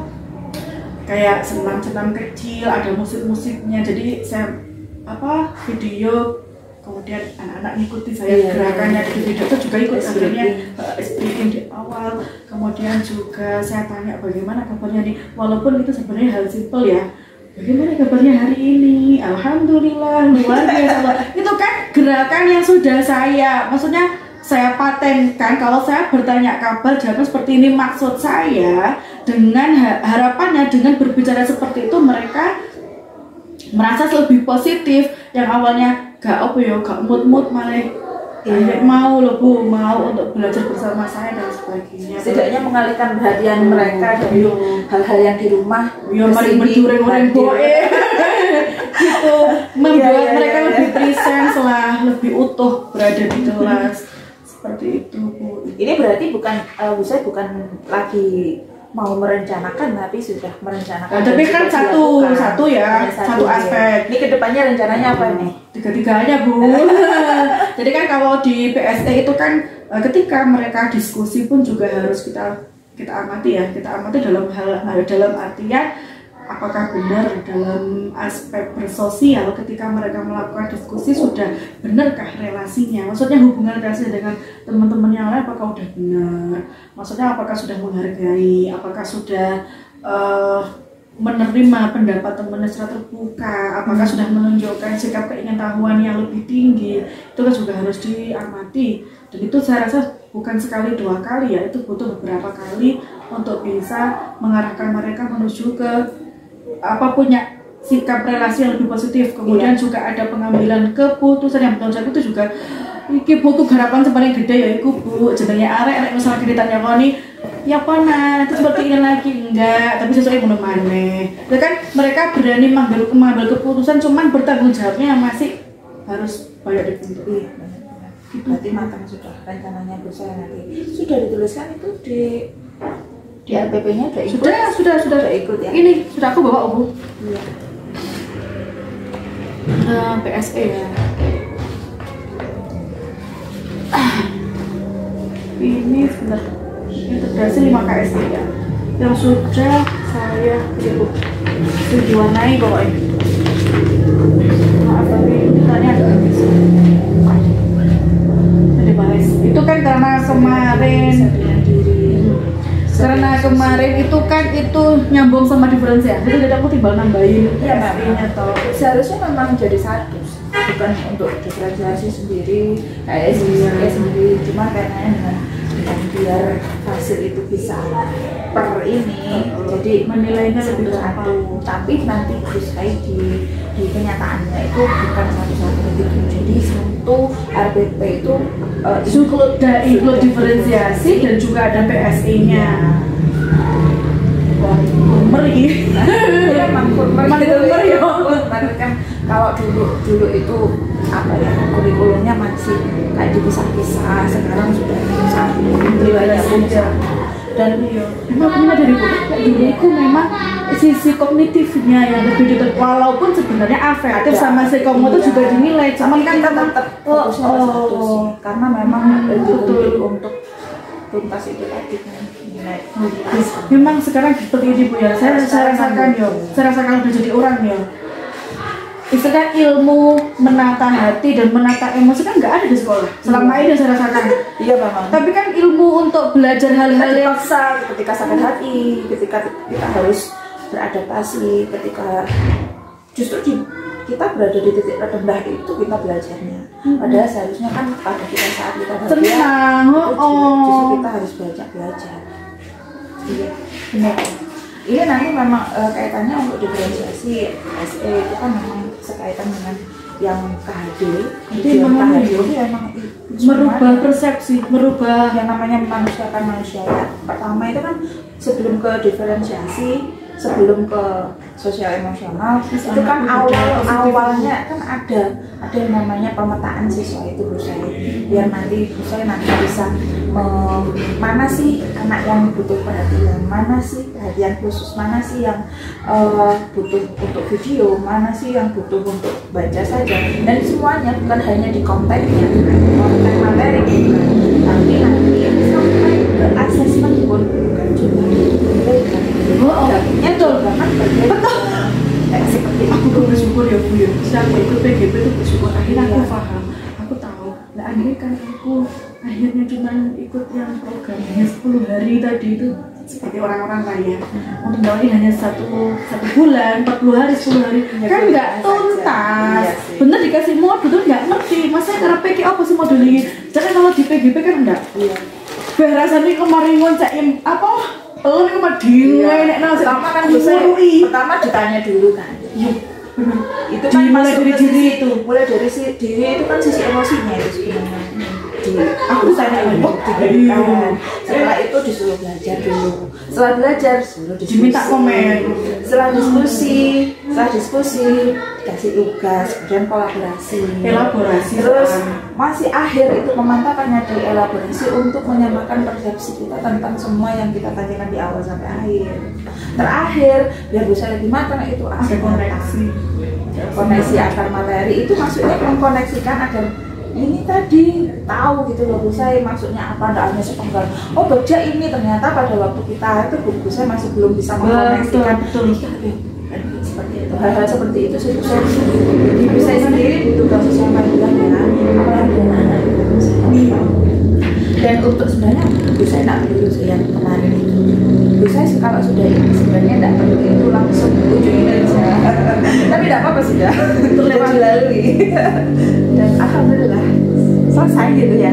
kayak senam-senam kecil, ada musik-musiknya, jadi saya video, kemudian anak-anak ngikuti saya gerakannya di video itu juga ikut sebenarnya speaking di awal, kemudian juga saya tanya bagaimana kabarnya nih, walaupun itu sebenarnya hal simple ya, bagaimana kabarnya hari ini, alhamdulillah luar biasa. Itu kan gerakan yang sudah saya patenkan. Kalau saya bertanya kabar jawaban seperti ini, maksud saya dengan harapannya dengan berbicara seperti itu mereka merasa lebih positif, yang awalnya gak mood malah mau loh Bu, mau untuk belajar bersama saya dan sebagainya. Setidaknya mengalihkan perhatian mereka dari hal-hal yang di rumah, mari berdureng-ureng boe gitu, membuat mereka lebih presence lah, lebih utuh berada di kelas. Seperti itu Bu. Ini berarti bukan saya bukan lagi mau merencanakan, tapi sudah merencanakan. Tapi kan satu aspek. Ini kedepannya rencananya apa nih? Tiga-tiganya Bu. Jadi kan kalau di PSE itu kan ketika mereka diskusi pun juga harus kita amati ya. Kita amati dalam artian apakah benar dalam aspek bersosial ketika mereka melakukan diskusi sudah benarkah relasinya, maksudnya hubungan relasi dengan teman-teman yang lain apakah sudah benar, maksudnya apakah sudah menghargai, apakah sudah menerima pendapat temannya secara terbuka, apakah sudah menunjukkan sikap keingintahuan yang lebih tinggi. Itu kan juga harus diamati, dan itu saya rasa bukan sekali dua kali ya, itu butuh beberapa kali untuk bisa mengarahkan mereka menuju ke punya sikap relasi yang lebih positif. Kemudian juga ada pengambilan keputusan yang bertanggung jawab. Itu juga iki butuh garapan sebenarnya gede ya iku Bu, jenenge arek misalnya ditanya koni ya apa nah itu seperti ini lagi enggak, tapi sesuai ngono maneh. Ya kan mereka berani mengambil keputusan, cuman bertanggung jawabnya yang masih harus banyak dibentuk. Berarti matang sudah rencananya besar nanti. Sudah dituliskan itu di RPP-nya udah ikut? Sudah ikut ya? Ini sudah aku bawa Bu. Iya. PSE ya. Ini sebentar. Integrasi 5 KSD ya. Yang sudah saya kirim. Diwarnai pokoknya. Maaf tapi tanya ada habis. Jadi bahas. Itu kan kemarin itu kan itu nyambung sama diferensiasi, jadi aku timbal nambahin PSE-nya toh. Seharusnya memang jadi satu, bukan untuk diferensiasi sendiri, PSE sendiri, cuma karena dengan biar hasil itu bisa per ini, jadi menilainya lebih satu. Tapi nanti di kenyataannya itu bukan satu-satu begitu, jadi satu RPP itu include diferensiasi dan juga ada PSE-nya. Meri. Kan kalau dulu itu kurikulumnya masih kayak dipisah-pisah, sekarang sudah satu nilainya pun sama. Dan memang benar dari Bu, dulu itu memang sisi kognitifnya yang lebih detail, walaupun sebenarnya afektif sama psikomotor juga dinilai, cuman kan kita tetap fokusnya ke satu sih, karena memang betul untuk tuntas itu tadi kan nilai. Memang sekarang seperti ini Bu ya, saya rasakan saya rasakan udah jadi orang ya. Istilah ilmu menata hati dan menata emosi kan nggak ada di sekolah selama ini saya rasakan. Iya memang. Tapi kan ilmu untuk belajar hal-hal yang dipaksa ketika sakit hati, ketika kita harus beradaptasi, ketika justru kita berada di titik terendah itu kita belajarnya. Padahal seharusnya kan pada kita saat kita senang, justru kita harus belajar. Iya, benar. Ini nanti memang kaitannya untuk diferensiasi SE itu kan memang sekaitan dengan yang KHD. Jadi KHD itu memang merubah persepsi, merubah yang namanya memanusiakan manusia. Pertama itu kan sebelum ke diferensiasi, sebelum ke sosial emosional, itu kan awalnya kan ada yang namanya pemetaan siswa itu Bu Sai, biar nanti Bu Sai nanti bisa mana sih anak yang butuh perhatian, mana sih perhatian khusus, mana sih yang butuh untuk video, mana sih yang butuh untuk baca saja, dan semuanya bukan hanya di kontennya, konten materi gitu kan, tapi nanti sampai ke asesmen pun kan juga betul banget betul kayak seperti aku bersyukur ya Bu ya, saya ikut PGP itu bersyukur, akhirnya aku paham, aku tahu lah akhirnya kan aku akhirnya cuma ikut yang programnya 10 hari tadi itu seperti orang-orang lain untuk ini hanya satu bulan, 40 hari, 10 hari kan nggak tuntas, bener dikasih modul tuh nggak ngerti, masa karena PG apa sih modul ini, jangan kalau di PGP kan enggak rasanya kemarin ngoncain apa oh ini mah dingai nek pertama kan pertama ditanya dulu kan. Iya. Itu kan mulai dari diri itu. Mulai dari diri itu kan sisi emosinya itu sebenarnya. Aku tanya setelah itu disuruh belajar dulu. Setelah belajar disuruh diminta komen. Setelah diskusi dikasih tugas, kemudian elaborasi. Terus masih akhir itu memantapkannya di elaborasi untuk menyamakan persepsi kita tentang semua yang kita tanyakan di awal sampai akhir. Terakhir biar bisa lebih matang itu ada koneksi antar materi, itu maksudnya mengkoneksikan agar ini tadi tahu gitu loh Bu Sai maksudnya apa, tidak hanya sepenggal oh baca ini, ternyata pada waktu kita itu Bu Sai masih belum bisa mengkoneksikan seperti itu, hal-hal seperti itu sih Bu Sai sendiri butuh proses yang panjang ya, apalagi anak-anak dan untuk sebenarnya Bu Sai tidak perlu yang kemarin itu Bu Sai kalau sudah ini sebenarnya tidak perlu itu langsung ujungin aja tapi tidak apa-apa sudah terlewat lalui dan alhamdulillah selesai gitu ya.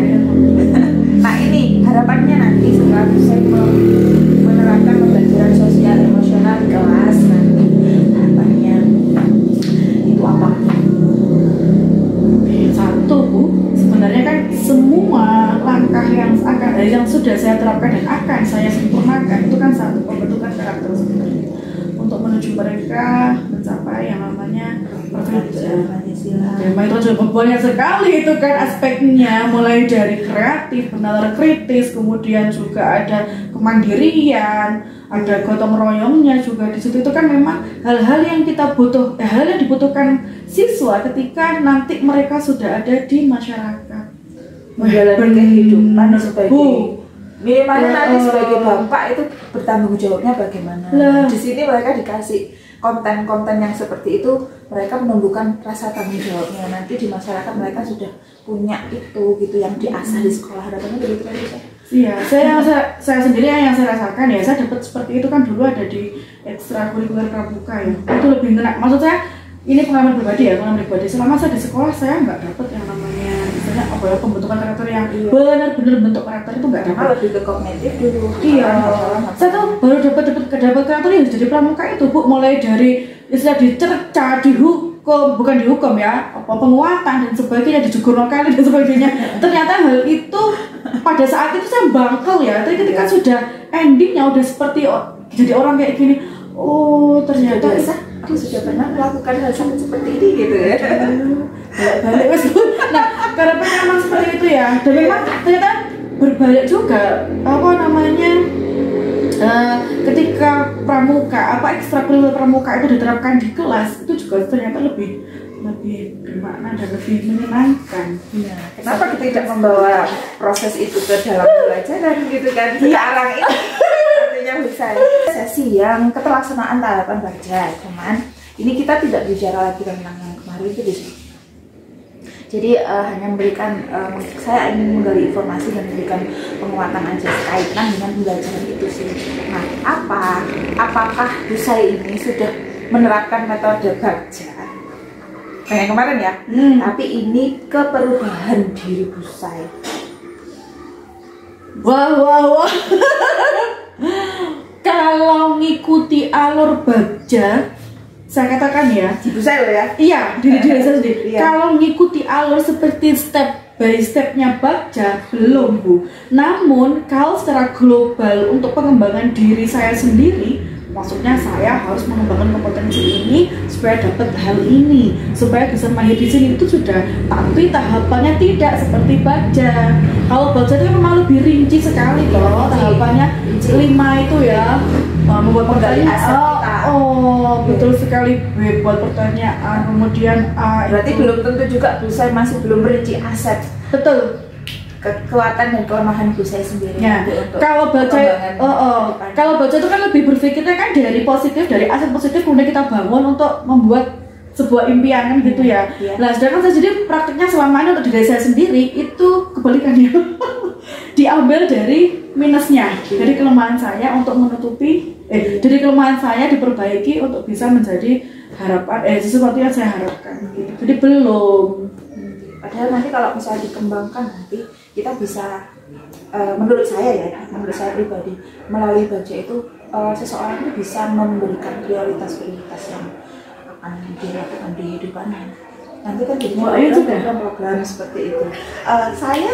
Nah ini harapannya nanti setelah Bu Sai menerapkan pembelajaran sosial emosional di kelas nanti harapannya itu apa? Satu Bu, sebenarnya kan semua langkah yang sudah saya terapkan dan akan saya sempurnakan itu kan satu pembentukan karakter sebenarnya untuk menuju mereka mencapai yang namanya pekerjaan Pancasila. Memang itu juga banyak sekali itu kan aspeknya, mulai dari kreatif, benar kritis, kemudian juga ada kemandirian, ada gotong royongnya juga di situ. Itu kan memang hal-hal yang kita hal yang dibutuhkan siswa ketika nanti mereka sudah ada di masyarakat menjalani kehidupan sebagai minimalnya nanti sebagai bapak itu bertanggung jawabnya bagaimana. Di sini mereka dikasih konten-konten yang seperti itu, mereka menumbuhkan rasa tanggung jawabnya. Nanti di masyarakat mereka sudah punya itu gitu yang diasah di sekolah, harapannya begitu kan bisa. Iya, saya sendiri yang saya rasakan ya, saya dapat seperti itu kan dulu ada di ekstrakurikuler pramuka ya. Itu lebih enak. Maksud saya ini pengalaman pribadi. Selama saya di sekolah saya nggak dapat yang namanya misalnya apa ya pembentukan karakter yang benar-benar bentuk karakter itu nggak dapat. Lebih ke kognitif dulu. Iya. Saya tuh baru dapat karakter yang jadi pramuka itu Bu, mulai dari istilah dicerca, dihukum, bukan dihukum ya, apa penguatan dan sebagainya, dijugurnokan dan sebagainya. Ternyata hal itu pada saat itu saya bangkel ya. Tapi ketika sudah endingnya udah seperti jadi orang kayak gini, oh ternyata aku sudah pernah melakukan hal seperti ini gitu ya. Balik mas. Nah, karena memang seperti itu ya. Dan memang ternyata berbalik juga apa namanya ketika pramuka ekstrakurikuler pramuka itu diterapkan di kelas itu juga ternyata lebih bermakna dan lebih menyenangkan. Kenapa kita tidak membawa proses itu ke dalam pelajaran gitu kan? Sekarang ini artinya bisa sesi yang keterlaksanaan tahapan baca, cuman ini kita tidak bicara lagi tentang yang kemarin itu di sini. Jadi hanya memberikan, saya ingin menggali informasi dan memberikan penguatan aja kaitan dengan pembelajaran itu sih. Nah, apakah Busai ini sudah menerapkan metode baca? Kayak kemarin ya, tapi ini ke perubahan diri Busai. Wah. Kalau ngikuti alur baca, saya katakan ya, di Busai loh ya. Iya, diri saya sendiri. Iya. Kalau ngikuti alur seperti step by stepnya baca, belum Bu. Namun kalau secara global untuk pengembangan diri saya sendiri, maksudnya saya harus mengembangkan kompetensi ini supaya dapat hal ini, supaya bisa mahir di sini itu sudah. Tapi tahapannya tidak seperti baca. Kalau baca itu memang lebih rinci sekali loh tahapannya. 5 itu ya, membuat pertanyaan. Betul sekali. B buat pertanyaan, kemudian A. Berarti belum tentu juga Busai masih belum merinci aset. Betul. Kekuatan dan kelemahan Busai sendiri. Ya. Kalau baca, kalau baca itu kan lebih berpikirnya kan dari positif, dari aset positif kemudian kita bangun untuk membuat sebuah impian kan gitu ya. Nah, sedangkan saya jadi praktiknya selama ini untuk diri saya sendiri itu kebalikannya. Diambil dari minusnya, dari kelemahan saya untuk menutupi, dari kelemahan saya diperbaiki untuk bisa menjadi harapan, sesuatu yang saya harapkan. Gitu. Jadi belum. Padahal nanti kalau misalnya dikembangkan nanti kita bisa, menurut saya pribadi, melalui baca itu seseorang itu bisa memberikan prioritas yang akan dilakukan di hidupannya. Nanti kan jadi program seperti itu. Saya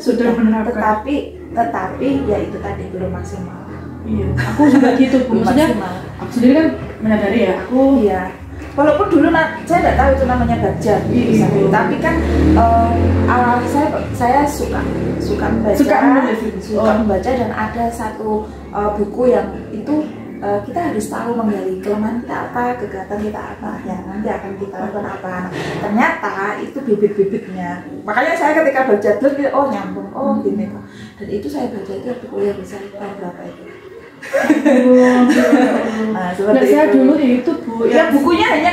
sudah menerapkan. Tetapi ya itu tadi belum maksimal. Iya, aku juga gitu. Maksudnya aku sendiri kan menyadari ya, iya. Walaupun dulu saya tidak tahu itu namanya baca, tapi kan saya suka membaca dan ada satu buku yang itu kita harus tahu menggali kelemahan kita apa, kegagalan kita apa, yang nanti akan kita lakukan apa. Nah, ternyata itu bibit-bibitnya. Makanya saya ketika baca terus, nyambung, gini kok. Dan itu saya baca itu waktu kuliah bisa tahun berapa itu. Nah, seperti saya itu. Dulu itu Bu. Ya bukunya hanya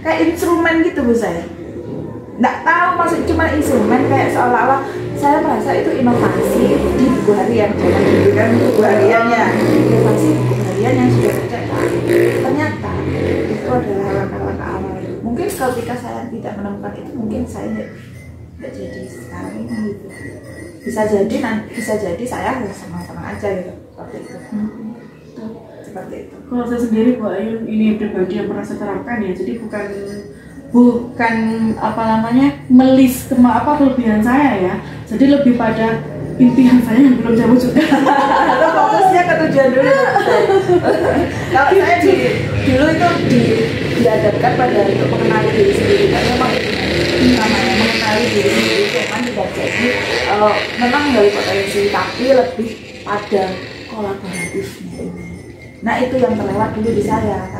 kayak instrumen gitu Bu saya. Nggak tahu maksud cuma instrumen, kayak seolah-olah saya merasa itu inovasi di buku harian. Jangan diberikan buku hariannya. Inovasi buku harian yang sudah tercetak. Ternyata itu adalah langkah-langkah awal. Mungkin ketika saya tidak menemukan itu, mungkin saya nggak jadi sekarang ini gitu. Bisa jadi saya harus senang-senang aja gitu seperti itu. Seperti itu. Kalau saya sendiri Bu Ayun ini pribadi yang pernah saya terapkan ya, jadi bukan melis kelebihan saya ya, jadi lebih pada impian saya yang belum saya wujudkan. Fokusnya ke tujuan dulu. Kalau saya dulu itu diadapkan pada untuk mengenali diri sendiri, kan memang namanya mengenali diri sendiri memang tidak jadi memang dari potensi, tapi lebih pada kolaboratifnya. Nah itu yang terlewat dulu di saya,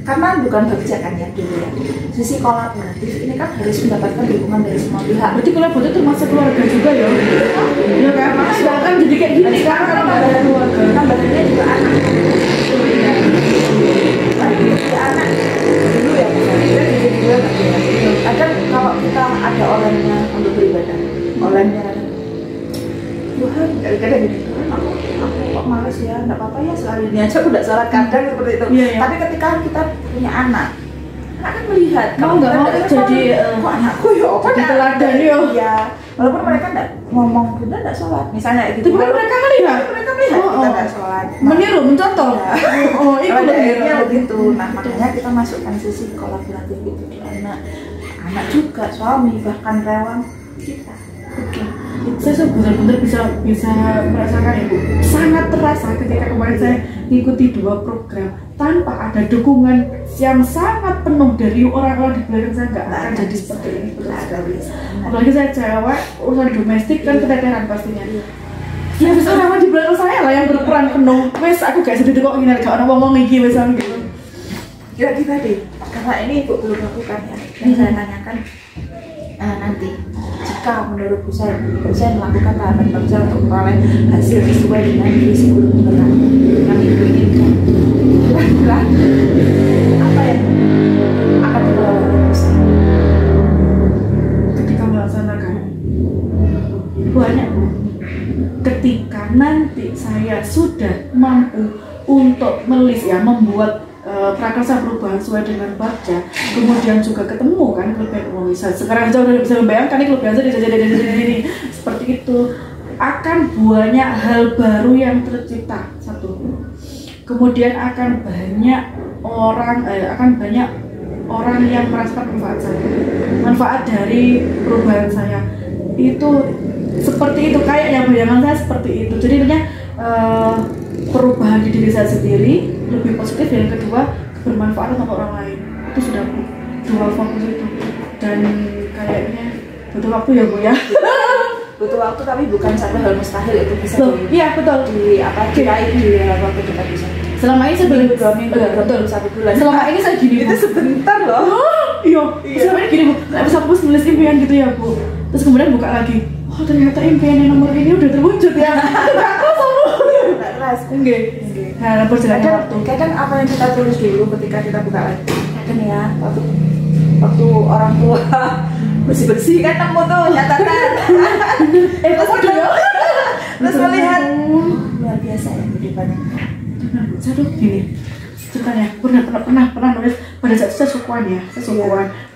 karena bukan baca kan ya dulu ya, sisi kolaboratif ini kan harus mendapatkan dukungan dari semua pihak. Berarti kolaboratif termasuk keluarga juga ya? Iya kan, kan jadi kayak gini kan kalau ada keluarga, kan badannya juga anak. Anak dulu ya, kadang kalau kita ada olehnya untuk beribadah, olehnya Tuhan, kadang gini, Tuhan aku kok males ya, nggak apa-apa ya sekali ini aja aku nggak salah, kadang seperti itu. Tapi ketika kita punya anak kan melihat, mau nggak mau jadi kok anakku ya, jadi teladan ya. Walaupun mereka nggak ngomong, bunda nggak sholat, misalnya gitu. Tapi mereka melihat kita nggak sholat, meniru, mencontoh. Itu akhirnya begitu. Nah makanya kita masukkan sisi kolaboratif itu di anak juga, suami, bahkan relawan kita. Saya benar-benar bisa merasakan itu, sangat terasa ketika kemarin saya mengikuti 2 program tanpa ada dukungan yang sangat penuh dari orang-orang di belakang saya, nggak akan jadi seperti ini. Apalagi saya cewek, urusan domestik kan keteteran pastinya. Ya wis orang di belakang saya lah yang berperan penuh. Wes aku gak sedih kok ngene gak ono ngomong iki wis gitu. Kira-kira deh, karena ini Ibu belum lakukan ya. Yang saya tanyakan nanti jika menurut Bu saya melakukan tahapan kerja untuk memperoleh hasil sesuai dengan visi guru penggerak yang Ibu inginkan. Kira-kira apa yang akan dibawa oleh Bu saya ketika melaksanakan? Banyak Bu. Ketika nanti saya sudah mampu untuk membuat prakarsa perubahan sesuai dengan Bagja, kemudian juga ketemu kan kelebihan uang misal sekarang saya udah bisa membayangkan ini kelebihan saya jadi seperti itu, akan banyak hal baru yang tercipta satu, kemudian akan banyak orang yang merasakan manfaat dari perubahan saya itu seperti itu, kayak yang bayangan saya seperti itu. Jadi intinya perubahan di diri saya sendiri lebih positif, yang kedua bermanfaat untuk orang lain, itu sudah dua fokus itu. Dan kayaknya butuh waktu ya Bu ya. butuh waktu tapi bukan satu hal mustahil, itu bisa iya betul diraih di waktu dekat bisa. Selama ini sebelum 2 minggu betul 1 bulan. Selama ini saya gini itu sebentar loh. Iya. Selama ini gini Bu, nggak bisa fokus nulis impian gitu ya Bu. Terus kemudian buka lagi, oh ternyata impian yang nomor ini udah terwujud ya. Enggak. Nah, perjalanan waktu. Kadang apa yang kita tulis dulu ketika kita buka lagi, kadang ya waktu orang tua bersih kan nemu tuh catatan. Terus melihat luar biasa ya kehidupannya. Saya tuh gini, ceritanya pernah nulis pada saat saya sukuan.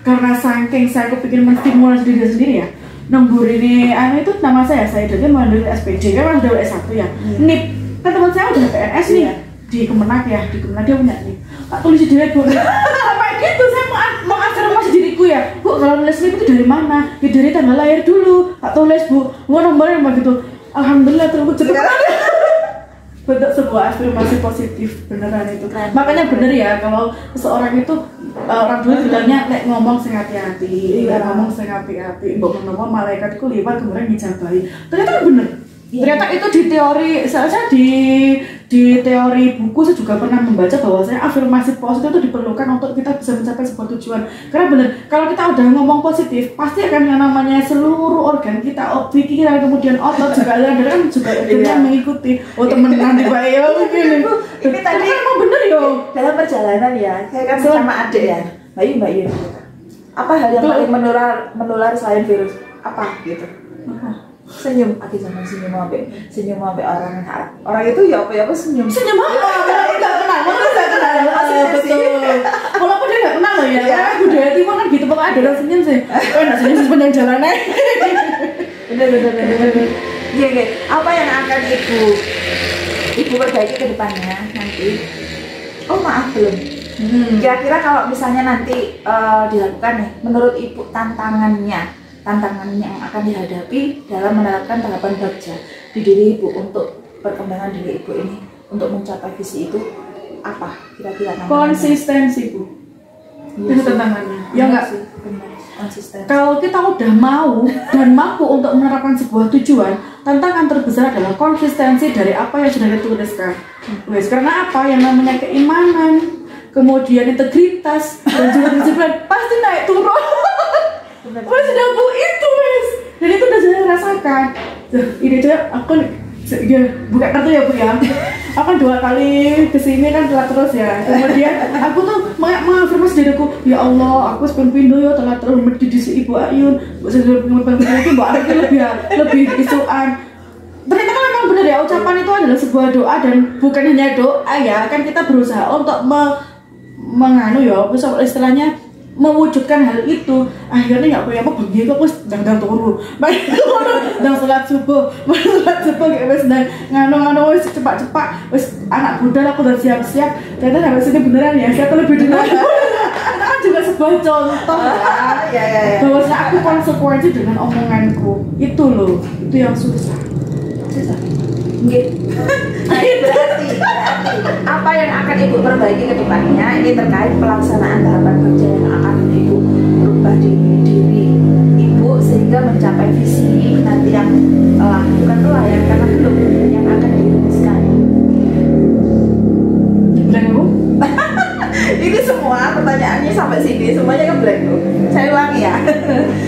Karena saking saya kepikir menstimulasi diri sendiri ya. Nembur ini, itu nama saya jadi mengambil SPD kan udah S1 ya. NIP kan teman saya udah PNS nih di Kemenak dia punya nih. Tak tulis di diri Bu. Apa gitu, saya mau afirmasi diriku ya. Bu, kalau nulis NIP itu dari mana? Ya dari tanggal lahir dulu. Tak tulis Bu, mau nomornya begitu. Alhamdulillah terwujud. Bentuk sebuah afirmasi positif beneran itu. Makanya bener ya kalau seseorang itu orang dulu bilangnya ngomong sing hati-hati, ngomong sing hati-hati. Mbok menawa malaikatku liwat kemudian ngijabahi. Ternyata bener. Ternyata itu di teori, saya di teori buku saya juga pernah membaca bahwasanya afirmasi positif itu diperlukan untuk kita bisa mencapai sebuah tujuan. Karena benar, kalau kita udah ngomong positif, pasti akan yang namanya seluruh organ kita, pikiran, kemudian otot juga ada kan juga yang mengikuti. Oh temenan di Pak ya begini. Ini tadi emang bener yo. Dalam perjalanan ya, saya kan sama adik ya, Mbak Yu. Apa hal yang paling menular selain virus? Apa gitu? Senyum, aku sama senyum orang itu ya apa senyum apa nggak kenal betul walaupun dia nggak kenal loh ya budaya timur kan gitu pokoknya ada orang senyum sih nggak senyum sepanjang jalannya bener iya apa yang akan ibu perbaiki ke depannya nanti? Oh maaf belum. Kira-kira kalau misalnya nanti dilakukan nih, menurut ibu tantangan yang akan dihadapi dalam menerapkan tahapan Bagja di diri ibu untuk perkembangan diri ibu ini untuk mencapai visi itu apa kira-kira namanya? Konsistensi Bu. Itu tantangannya. Ya enggak sih? Konsisten. Kalau kita udah mau dan mampu untuk menerapkan sebuah tujuan, tantangan terbesar adalah konsistensi dari apa yang sudah dituliskan. Karena apa yang namanya keimanan, kemudian integritas dan juga disiplin pasti naik turun. Wes sudah Bu itu wes. Dan itu udah saya rasakan. Ini aja aku buka kartu ya Bu ya. Aku 2 kali kesini kan telat terus ya. Kemudian aku tuh mengafirmasi diriku, ya Allah, aku sepuluh pindo ya telat terus mendidik Ibu Ayun. lebih isuan. Ternyata kan memang benar ya, ucapan itu adalah sebuah doa dan bukan hanya doa ya, kan kita berusaha untuk menganu ya, istilahnya mewujudkan hal itu. Akhirnya nggak punya apa begini kok wes dang turu dang sholat subuh kayak wes dang ngano wes cepat wes anak budal aku udah siap ternyata sampai sini beneran ya saya lebih dulu. Itu kan juga sebuah contoh ya bahwa aku konsekuensi dengan omonganku itu loh, itu yang susah. Berarti apa yang akan ibu perbaiki ke depannya ini terkait pelaksanaan tahapan kerja yang akan ibu berubah di diri ibu sehingga sehingga mencapai visi nanti yang bukan layak karena belum yang akan dirumuskan. Blank Bu? Ini semua pertanyaannya sampai sini semuanya kan blank loh. Saya ulangi ya.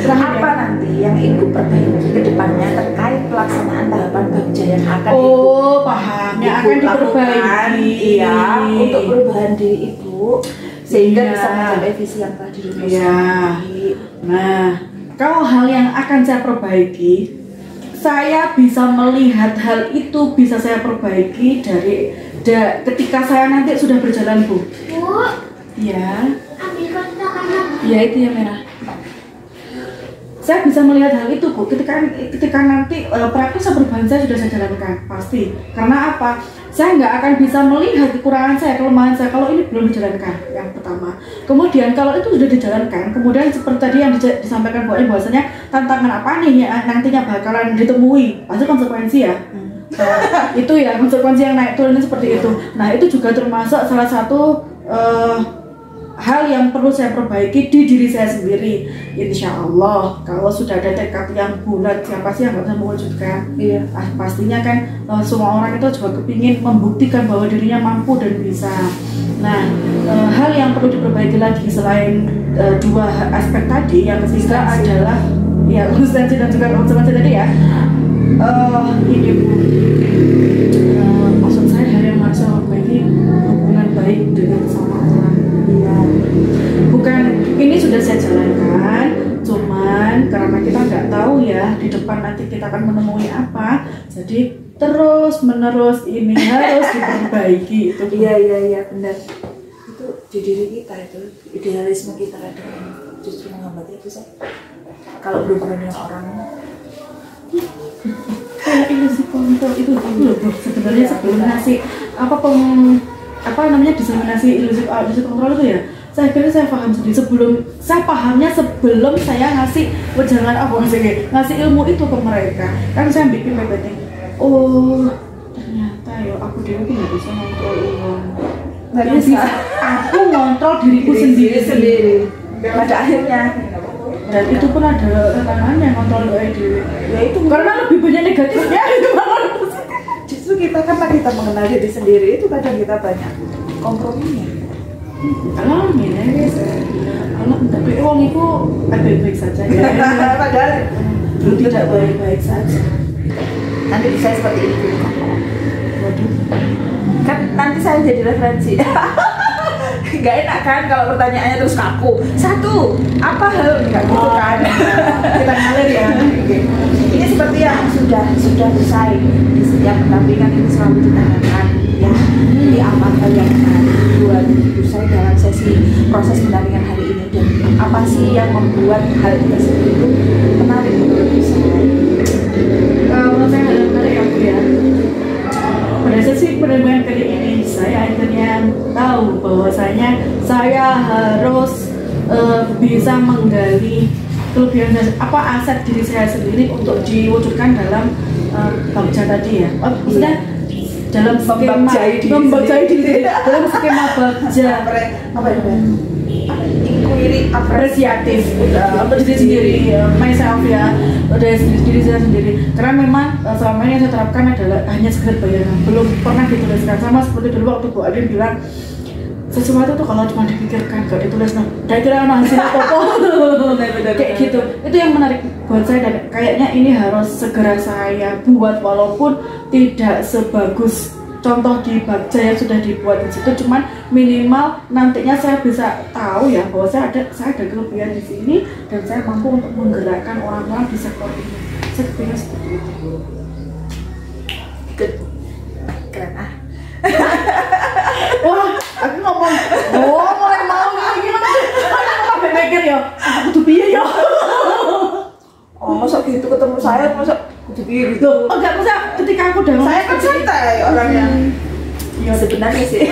Apa nanti yang Ibu perbaiki ke depannya terkait pelaksanaan tahapan bagja yang akan paham. Yang akan diperbaiki. Iya, untuk perubahan diri Ibu sehingga Iya. bisa mencapai visi yang telah dirumuskan. Iya. Nah, kalau hal yang akan saya perbaiki, saya bisa melihat hal itu bisa saya perbaiki ketika saya nanti sudah berjalan, Bu. Bu, Ya. ambil kotak Ya itu yang merah. Saya bisa melihat hal itu, Bu. Ketika nanti praktek perubahan saya sudah saya jalankan, pasti. Karena apa? Saya nggak akan bisa melihat kekurangan saya, kelemahan saya kalau ini belum dijalankan. Yang pertama. Kemudian kalau itu sudah dijalankan, kemudian seperti tadi yang disampaikan Bu Ain bahwasanya tantangan apa nih yang nantinya bakalan ditemui, pasti konsekuensi ya. Nah, itu ya konsekuensi yang naik turun seperti itu. Nah itu juga termasuk salah satu hal yang perlu saya perbaiki di diri saya sendiri. Insya Allah kalau sudah ada tekad yang bulat, siapa sih yang nggak bisa mewujudkan? Iya. Pastinya kan semua orang itu juga kepingin membuktikan bahwa dirinya mampu dan bisa. Nah hal yang perlu diperbaiki lagi selain dua aspek tadi, yang ketiga adalah ya konsistensi dan juga konsekuensi tadi ya. Ini Bu, maksud saya hal yang harus saya perbaiki hubungan baik dengan sama orang. Iya. Bukan ini sudah saya jalankan, cuman karena kita nggak tahu ya di depan nanti kita akan menemui apa, jadi terus menerus ini harus diperbaiki itu. Iya benar. Itu di diri kita itu idealisme kita kadang justru menghambat itu sih. Kalau belum pernah dengan orang. Kayak ilusi kontrol itu loh Bu. Sebenarnya sebelum ngasih diseminasi ilusi kontrol itu ya, saya kira saya paham sendiri sebelum saya ngasih ngasih ilmu itu ke mereka. Kan saya bikin PPT. Oh ternyata ya aku dewi nggak bisa ngontrol uang. Nggak bisa. Aku ngontrol diriku sendiri. Pada akhirnya. Dan itu pun ada tantangannya ngontrol diri. Ya itu Karena lebih banyak negatifnya itu. justru kita karena kita mengenal diri sendiri itu kadang kita banyak komprominya. Kalau ini guys, kalau tapi uang itu baik-baik saja ya. Padahal Tidak baik-baik saja. nanti saya seperti itu. Waduh. Kan nanti saya jadi referensi. Gak enak kan kalau pertanyaannya terus kaku. Satu, apa hal nggak gitu kan? Kita ngalir ya. Ini seperti yang sudah selesai di setiap pendampingan ini selalu ditanyakan ya. Jadi apa hal yang membuat usai dalam sesi proses pendampingan hari ini dan apa sih yang membuat hal tersebut itu menarik menurut saya? Menurut saya hal menarik ya Bu ya. Pada sesi pendampingan kali ini saya akhirnya tahu bahwasanya saya harus bisa menggali kelebihan aset diri saya sendiri untuk diwujudkan dalam bagja tadi ya. Maksudnya dalam skema membajai diri dalam skema bagja Apa itu? Inquiry apresiatif untuk diri sendiri, myself ya, dari diri saya sendiri. Karena memang selama ini yang saya terapkan adalah hanya sekedar bayangan, belum pernah dituliskan. Sama seperti dulu waktu Bu Adin bilang sesuatu tuh kalau cuma dipikirkan gak ditulis, kayak kira hasil apa kayak gitu. Itu yang menarik buat saya dan kayaknya ini harus segera saya buat walaupun tidak sebagus contoh di bagja yang sudah dibuat di situ, cuman minimal nantinya saya bisa tahu ya bahwa saya ada kelebihan di sini dan saya mampu untuk menggerakkan orang-orang di sektor ini. Saya kira seperti itu. Good. Keren ah. Wah, aku ngomong, mulai mau gimana sih? Aku mikir ya, aku kudu piye ya? Oh, masa gitu ketemu saya, masa kudu piye gitu? Oh, enggak, masa ketika aku udah Saya kan santai orangnya. Ya sebenarnya sih.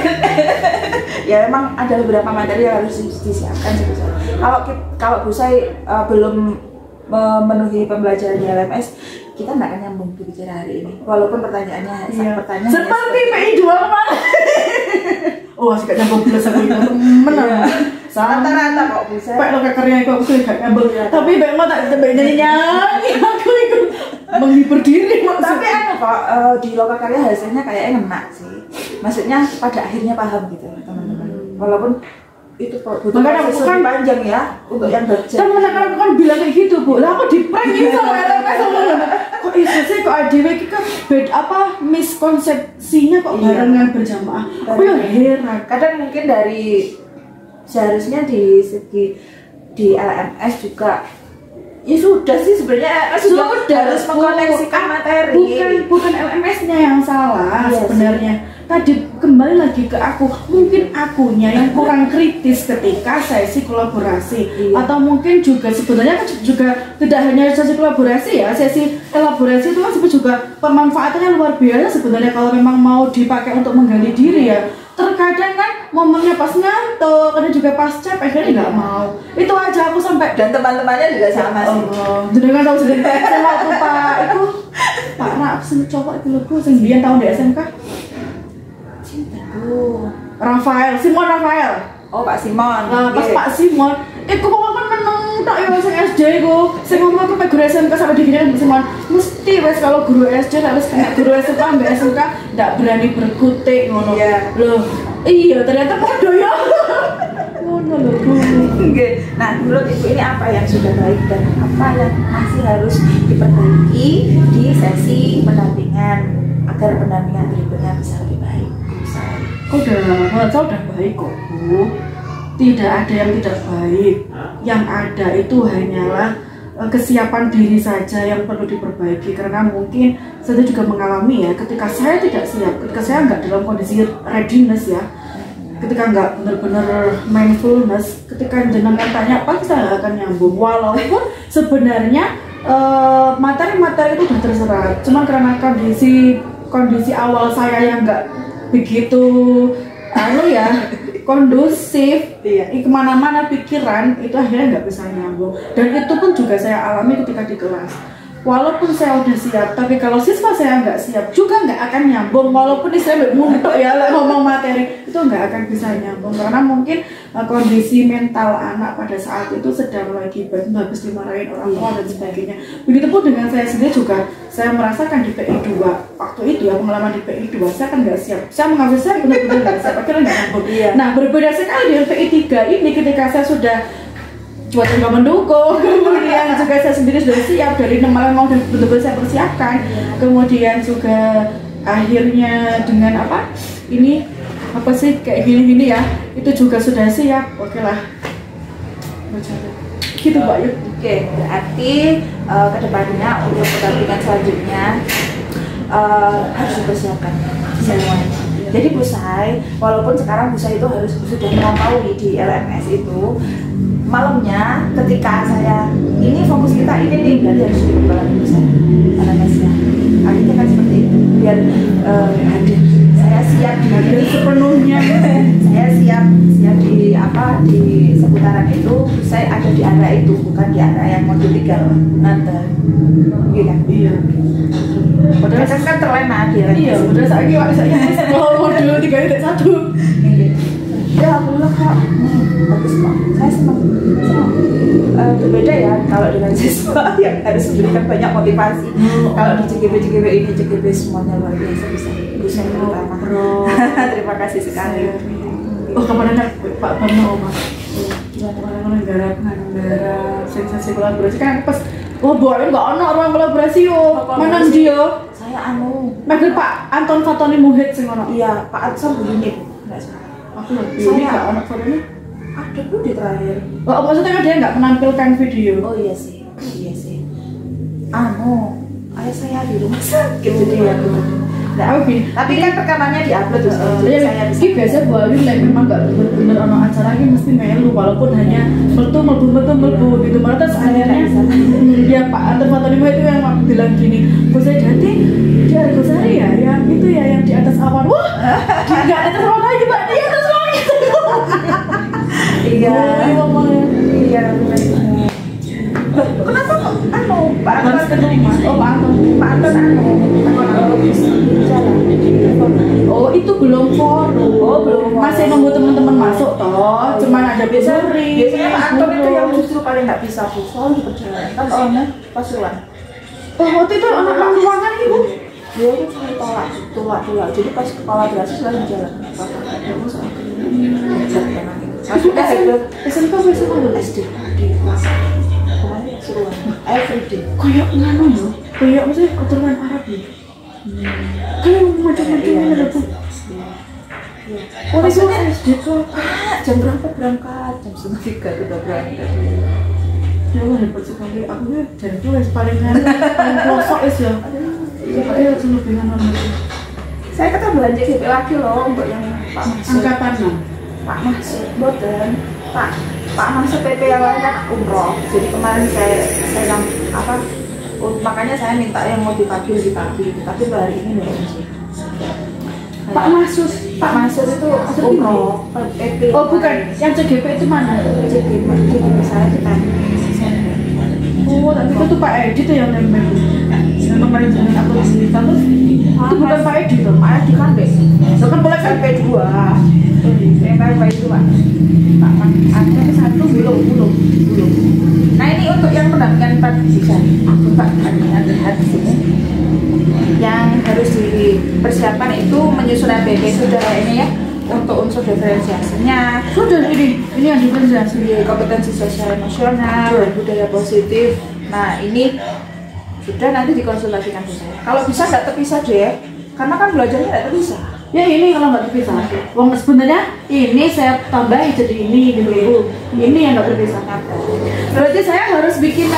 Ya memang ada beberapa materi yang harus disiapkan sebetulnya. Kalau Bu Sai belum memenuhi pembelajaran di LMS, kita nggak akan nyambung berbicara hari ini. Walaupun pertanyaannya pertanyaan seperti PI 2 kemarin. Oh, asik nyambung plus aku itu temen. Rata-rata kok bisa. Pak lo kakarnya aku gak nyambung. Iya. Tapi mbak mau tak nyanyi aku itu menghibur diri Tapi maksudnya. kok di lokal karya hasilnya kayaknya ngena sih. Maksudnya pada akhirnya paham gitu teman-teman. Walaupun itu butuh Makanya proses aku kan- lebih panjang ya untuk yang baca. Kan aku kan bilang kayak gitu bu, lah aku di prank gitu sama LMS sama kok isu sih kok ADW kita beda apa miskonsepsinya kok barengan berjamaah. Aku ya heran. Kadang mungkin dari seharusnya di segi di LMS juga ya sudah sih sebenarnya sudah harus Bu. mengkoneksikan materi. Bukan LMS-nya yang salah Iya sebenarnya. Tadi kembali lagi ke aku, mungkin akunya yang kurang kritis ketika sesi kolaborasi. Iya. Atau mungkin juga sebenarnya kan juga tidak hanya sesi kolaborasi ya, sesi elaborasi itu kan sebenarnya juga pemanfaatannya luar biasa sebenarnya kalau memang mau dipakai untuk menggali diri ya. Terkadang kan momennya pas ngantuk, kadang juga pas capek, akhirnya nggak mau. Itu aja aku sampai Dan teman-temannya juga sama sih. jadi kan tahu sendiri sama aku Pak itu Pak Raab sing cowok itu lho sing biyen tahun di SMK Cintaku. Simon Rafael. Oh Pak Simon. Nah, pas Oke. Pak Simon, iku kok kan meneng tok ya sing SD iku. Sing ngomong aku pe guru SMK sampai digini Pak Simon. Mesti wes kalau guru SD harus kena guru SMP mbak SMK ndak berani berkutik ngono. Iya. Loh, iya ternyata podo ya. Ngono lho, Bu. Oke. Nah, menurut Ibu ini apa yang sudah baik dan apa yang masih harus diperbaiki di sesi pendampingan agar pendampingan berikutnya bisa lebih baik? Udah baik kok Bu. Tidak ada yang tidak baik. Yang ada itu hanyalah kesiapan diri saja yang perlu diperbaiki karena mungkin saya juga mengalami ya ketika saya tidak siap, ketika saya nggak dalam kondisi readiness ya, ketika nggak benar-benar mindfulness, ketika jenengan tanya pasti saya nggak akan nyambung walaupun sebenarnya materi-materi itu sudah terserap, cuman karena kondisi awal saya yang nggak begitu kondusif, Iya. kemana-mana pikiran itu akhirnya nggak bisa nyambung dan itu pun juga saya alami ketika di kelas. Walaupun saya udah siap, tapi kalau siswa saya nggak siap juga nggak akan nyambung. Walaupun saya muntuk ya ngomong materi itu nggak akan bisa nyambung karena mungkin kondisi mental anak pada saat itu sedang lagi habis dimarahin orang tua dan sebagainya. Begitupun dengan saya sendiri juga saya merasakan di PI 2 waktu itu ya pengalaman di PI 2 saya kan nggak siap. Saya mengambil saya benar-benar nggak siap, akhirnya nggak nyambung. Iya. Nah berbeda sekali dengan PI 3 ini ketika saya sudah buat nggak mendukung, kemudian juga saya sendiri sudah siap dari malam mau betul-betul saya persiapkan, kemudian juga akhirnya dengan apa sih kayak gini-gini ya, itu juga sudah siap, oke lah, gitu Mbak Yuk. Oke, berarti kedepannya untuk pendampingan selanjutnya harus dipersiapkan semuanya. Jadi Bu Sai, walaupun sekarang Bu Sai itu harus sudah mengetahui di LMS itu malamnya ketika saya ini fokus kita ini nih berarti harus dibuka lagi Bu Sai LMS-nya. Akhirnya kan seperti itu biar hadir. Saya siap Hadir sepenuhnya. saya siap di seputaran itu. Saya ada di area itu bukan di area yang modul 3 nanti. Gitu kan? Iya. Padahal kan terlena di LMS. Iya, udah saya kalau modul 3.1. Ya alhamdulillah kak, bagus kok. Saya senang. Berbeda ya kalau dengan siswa yang harus memberikan banyak motivasi. Kalau di CGB ini CGB semuanya luar biasa bisa terutama. Terima kasih sekali. Oh kapan ada Pak Bambang Mas? Gimana negara sensasi kolaborasi kan pas boleh nggak ono orang kolaborasi yo mana dia? Saya Manggil Pak Anton Fatoni Muhid sing ono. Iya Pak Anson begini nggak salah. Aku lebih nggak ono fotonya. Ada Bu di terakhir. Oh maksudnya kan dia nggak menampilkan video. Oh iya sih. Ayah saya di rumah sakit jadi ya. Tapi kan rekamannya diupload tuh. Jadi saya bisa. Biasa Bu Alin memang nggak benar-benar ono acara ini mesti melu walaupun hanya melbu gitu. Malah terus akhirnya dia Pak Anton Fatoni itu yang bilang gini, Bu saya jadi di Argosari ya, yang itu ya yang di atas awan. Wah, di atas awan lagi Pak, di atas awan itu. Iya. Kenapa kok Pak Anton Mas? Oh Pak Anton. Pak Anton Oh itu belum forum. Oh belum. Masih nunggu teman-teman masuk toh. Cuman ada biasanya Pak Anton itu yang justru paling nggak bisa Bu, soalnya di perjalanan kan soalnya Pasuruan. Oh, waktu itu anak ruangan ibu. Dia itu cuma tolak. Jadi pas kolaborasi selalu jalan. Aku soal maksudnya SMK besok nggak SD di kemarin Pasuruan. Everyday. Kayak nganu loh. Kayak maksudnya keturunan Arab ya. Kayak macam-macam ada tuh. Oh, itu SD tuh jam berapa berangkat? Jam 2:30 udah berangkat. Ya Allah hebat sekali. Aku ya jadi tuh paling pelosok ya. Ayo lebih nganu. Saya kata belanja GP lagi loh untuk yang Pak Masud. Angkatan 6. Pak Masud, boten. Pak Masud PP yang lain kan umroh. Jadi kemarin saya makanya saya minta yang mau dipagi, tapi hari ini belum sih. Pak Masud itu umroh PP. Oh bukan, yang CGP itu mana? CGP saya di Oh, tapi itu tuh Pak Edi tuh yang nempel. Yang kemarin jangan aku cerita terus itu bukan Pak Edi tuh. Pak Edi kan deh. Itu kan boleh PP2. PP itu Pak. Ada satu belum. Nah ini untuk yang pendampingan 4 bisa. Coba lihat di sini. Yang harus dipersiapkan itu menyusun RPP saudara ini ya, untuk unsur diferensiasinya. Sudah ini yang diferensiasi kompetensi sosial emosional dan budaya positif. Nah ini sudah nanti dikonsultasikan ke saya. Kalau bisa nggak terpisah deh, karena kan belajarnya nggak terpisah. Ya ini kalau nggak terpisah. Wong sebenarnya ini saya tambahin jadi ini gitu. Ini yang nggak terpisah. Berarti saya harus bikin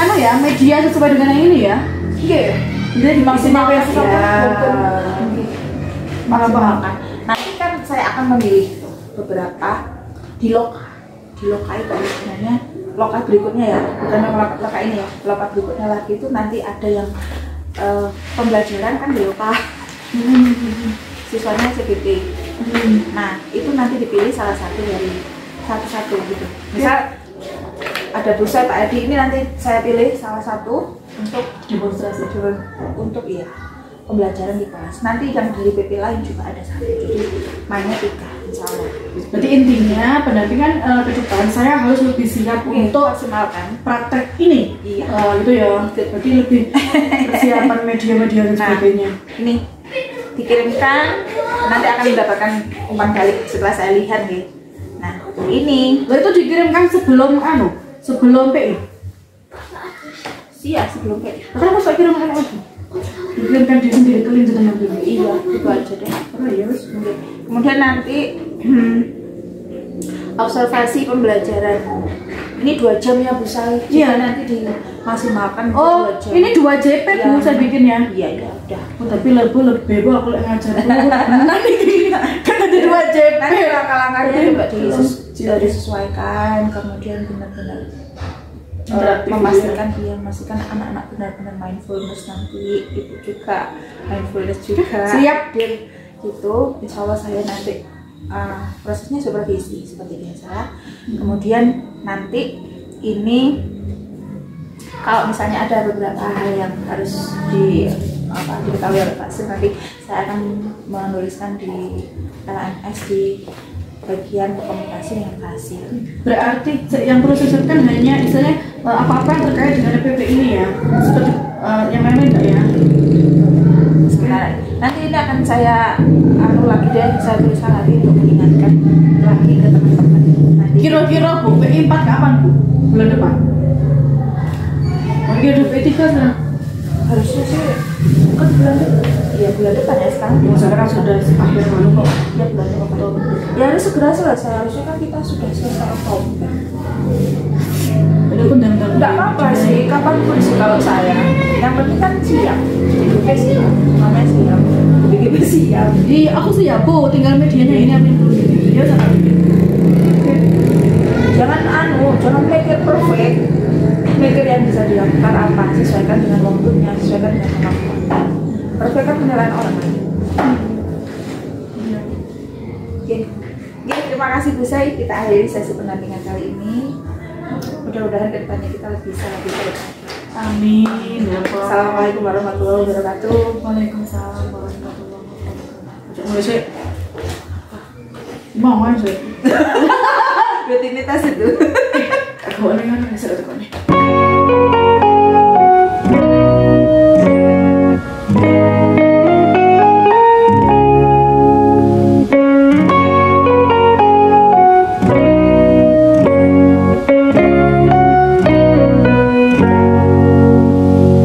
media sesuai dengan yang ini ya. Iya. Jadi dimaksimalkan maksimalkan. Nanti kan saya akan memilih beberapa di loka itu sebenarnya loka berikutnya ya, bukan loka ini ya, loka berikutnya lagi itu nanti ada yang pembelajaran kan di loka siswanya CPT. Nah itu nanti dipilih salah satu dari satu gitu. Misal ada busa Pak Edi, ini nanti saya pilih salah satu untuk demonstrasi untuk pembelajaran di kelas. Nanti yang dari PP lain juga ada satu, jadi mainnya 3 insya Allah. Berarti intinya pendampingan ke depan saya harus lebih siap untuk maksimalkan praktek ini. Iya. Gitu ya. Berarti lebih persiapan media-media dan sebagainya. Ini dikirimkan, nanti akan mendapatkan umpan balik setelah saya lihat nih. Nah ini itu dikirimkan sebelum PI. Iya sebelum PI. Kenapa saya kirimkan lagi? Dikirimkan di sendiri ke Linjeng dengan PI. Iya itu aja deh. Kemudian nanti observasi pembelajaran. Ini 2 jam ya Bu Sari. Iya nanti dimaksimalkan 2 jam. Ini 2 JP ya. Bu saya bikin ya. Iya udah. Tapi lebih bebo aku ngajar. Nanti kan ada 2 JP. Nanti langkah-langkahnya juga disesuaikan, kemudian benar-benar memastikan anak-anak benar-benar mindfulness, nanti ibu juga mindfulness juga. Siap gitu. Insya Allah saya nanti prosesnya supervisi seperti biasa. Kemudian nanti ini kalau misalnya ada beberapa hal yang harus diketahui oleh Pak Sir, nanti saya akan menuliskan di LMS di bagian komunikasi dan hasil. Berarti yang perlu disesuaikan hanya misalnya apa-apa yang terkait dengan PP ini ya, seperti yang lain enggak ya? Sebentar, nanti ini akan saya lagi deh, saya tuliskan lagi untuk mengingatkan lagi ke teman-teman. Kira-kira Bu, PI 4 kapan Bu? Bulan depan? Mungkin ada PI 3 sekarang? Harusnya sih kan bulan depan. Iya bulan depan ya sekarang. Sekarang sudah akhir malu kok. Ya bulan Oktober. Ya harus segera selesai. Harusnya kan kita sudah selesai Oktober. Enggak apa-apa sih, kapanpun sih kalau saya. Yang penting kan siap. DGP siap, namanya siap. DGP siap. Jadi aku siap Bu, tinggal medianya ini apa yang perlu dia sangat. Jangan mikir perfect. Mikir yang bisa dilakukan apa, sesuaikan dengan waktunya, sesuaikan dengan kemampuan. Perfect kan penilaian orang lain. Ya, terima kasih Bu Sai, kita akhiri sesi pendampingan kali ini. Mudah-mudahan kedepannya kita bisa lebih baik. Amin. Assalamualaikum warahmatullahi wabarakatuh. Waalaikumsalam warahmatullahi wabarakatuh. Mulai sih. Mau sih. rutinitas itu. Aku orang yang nggak bisa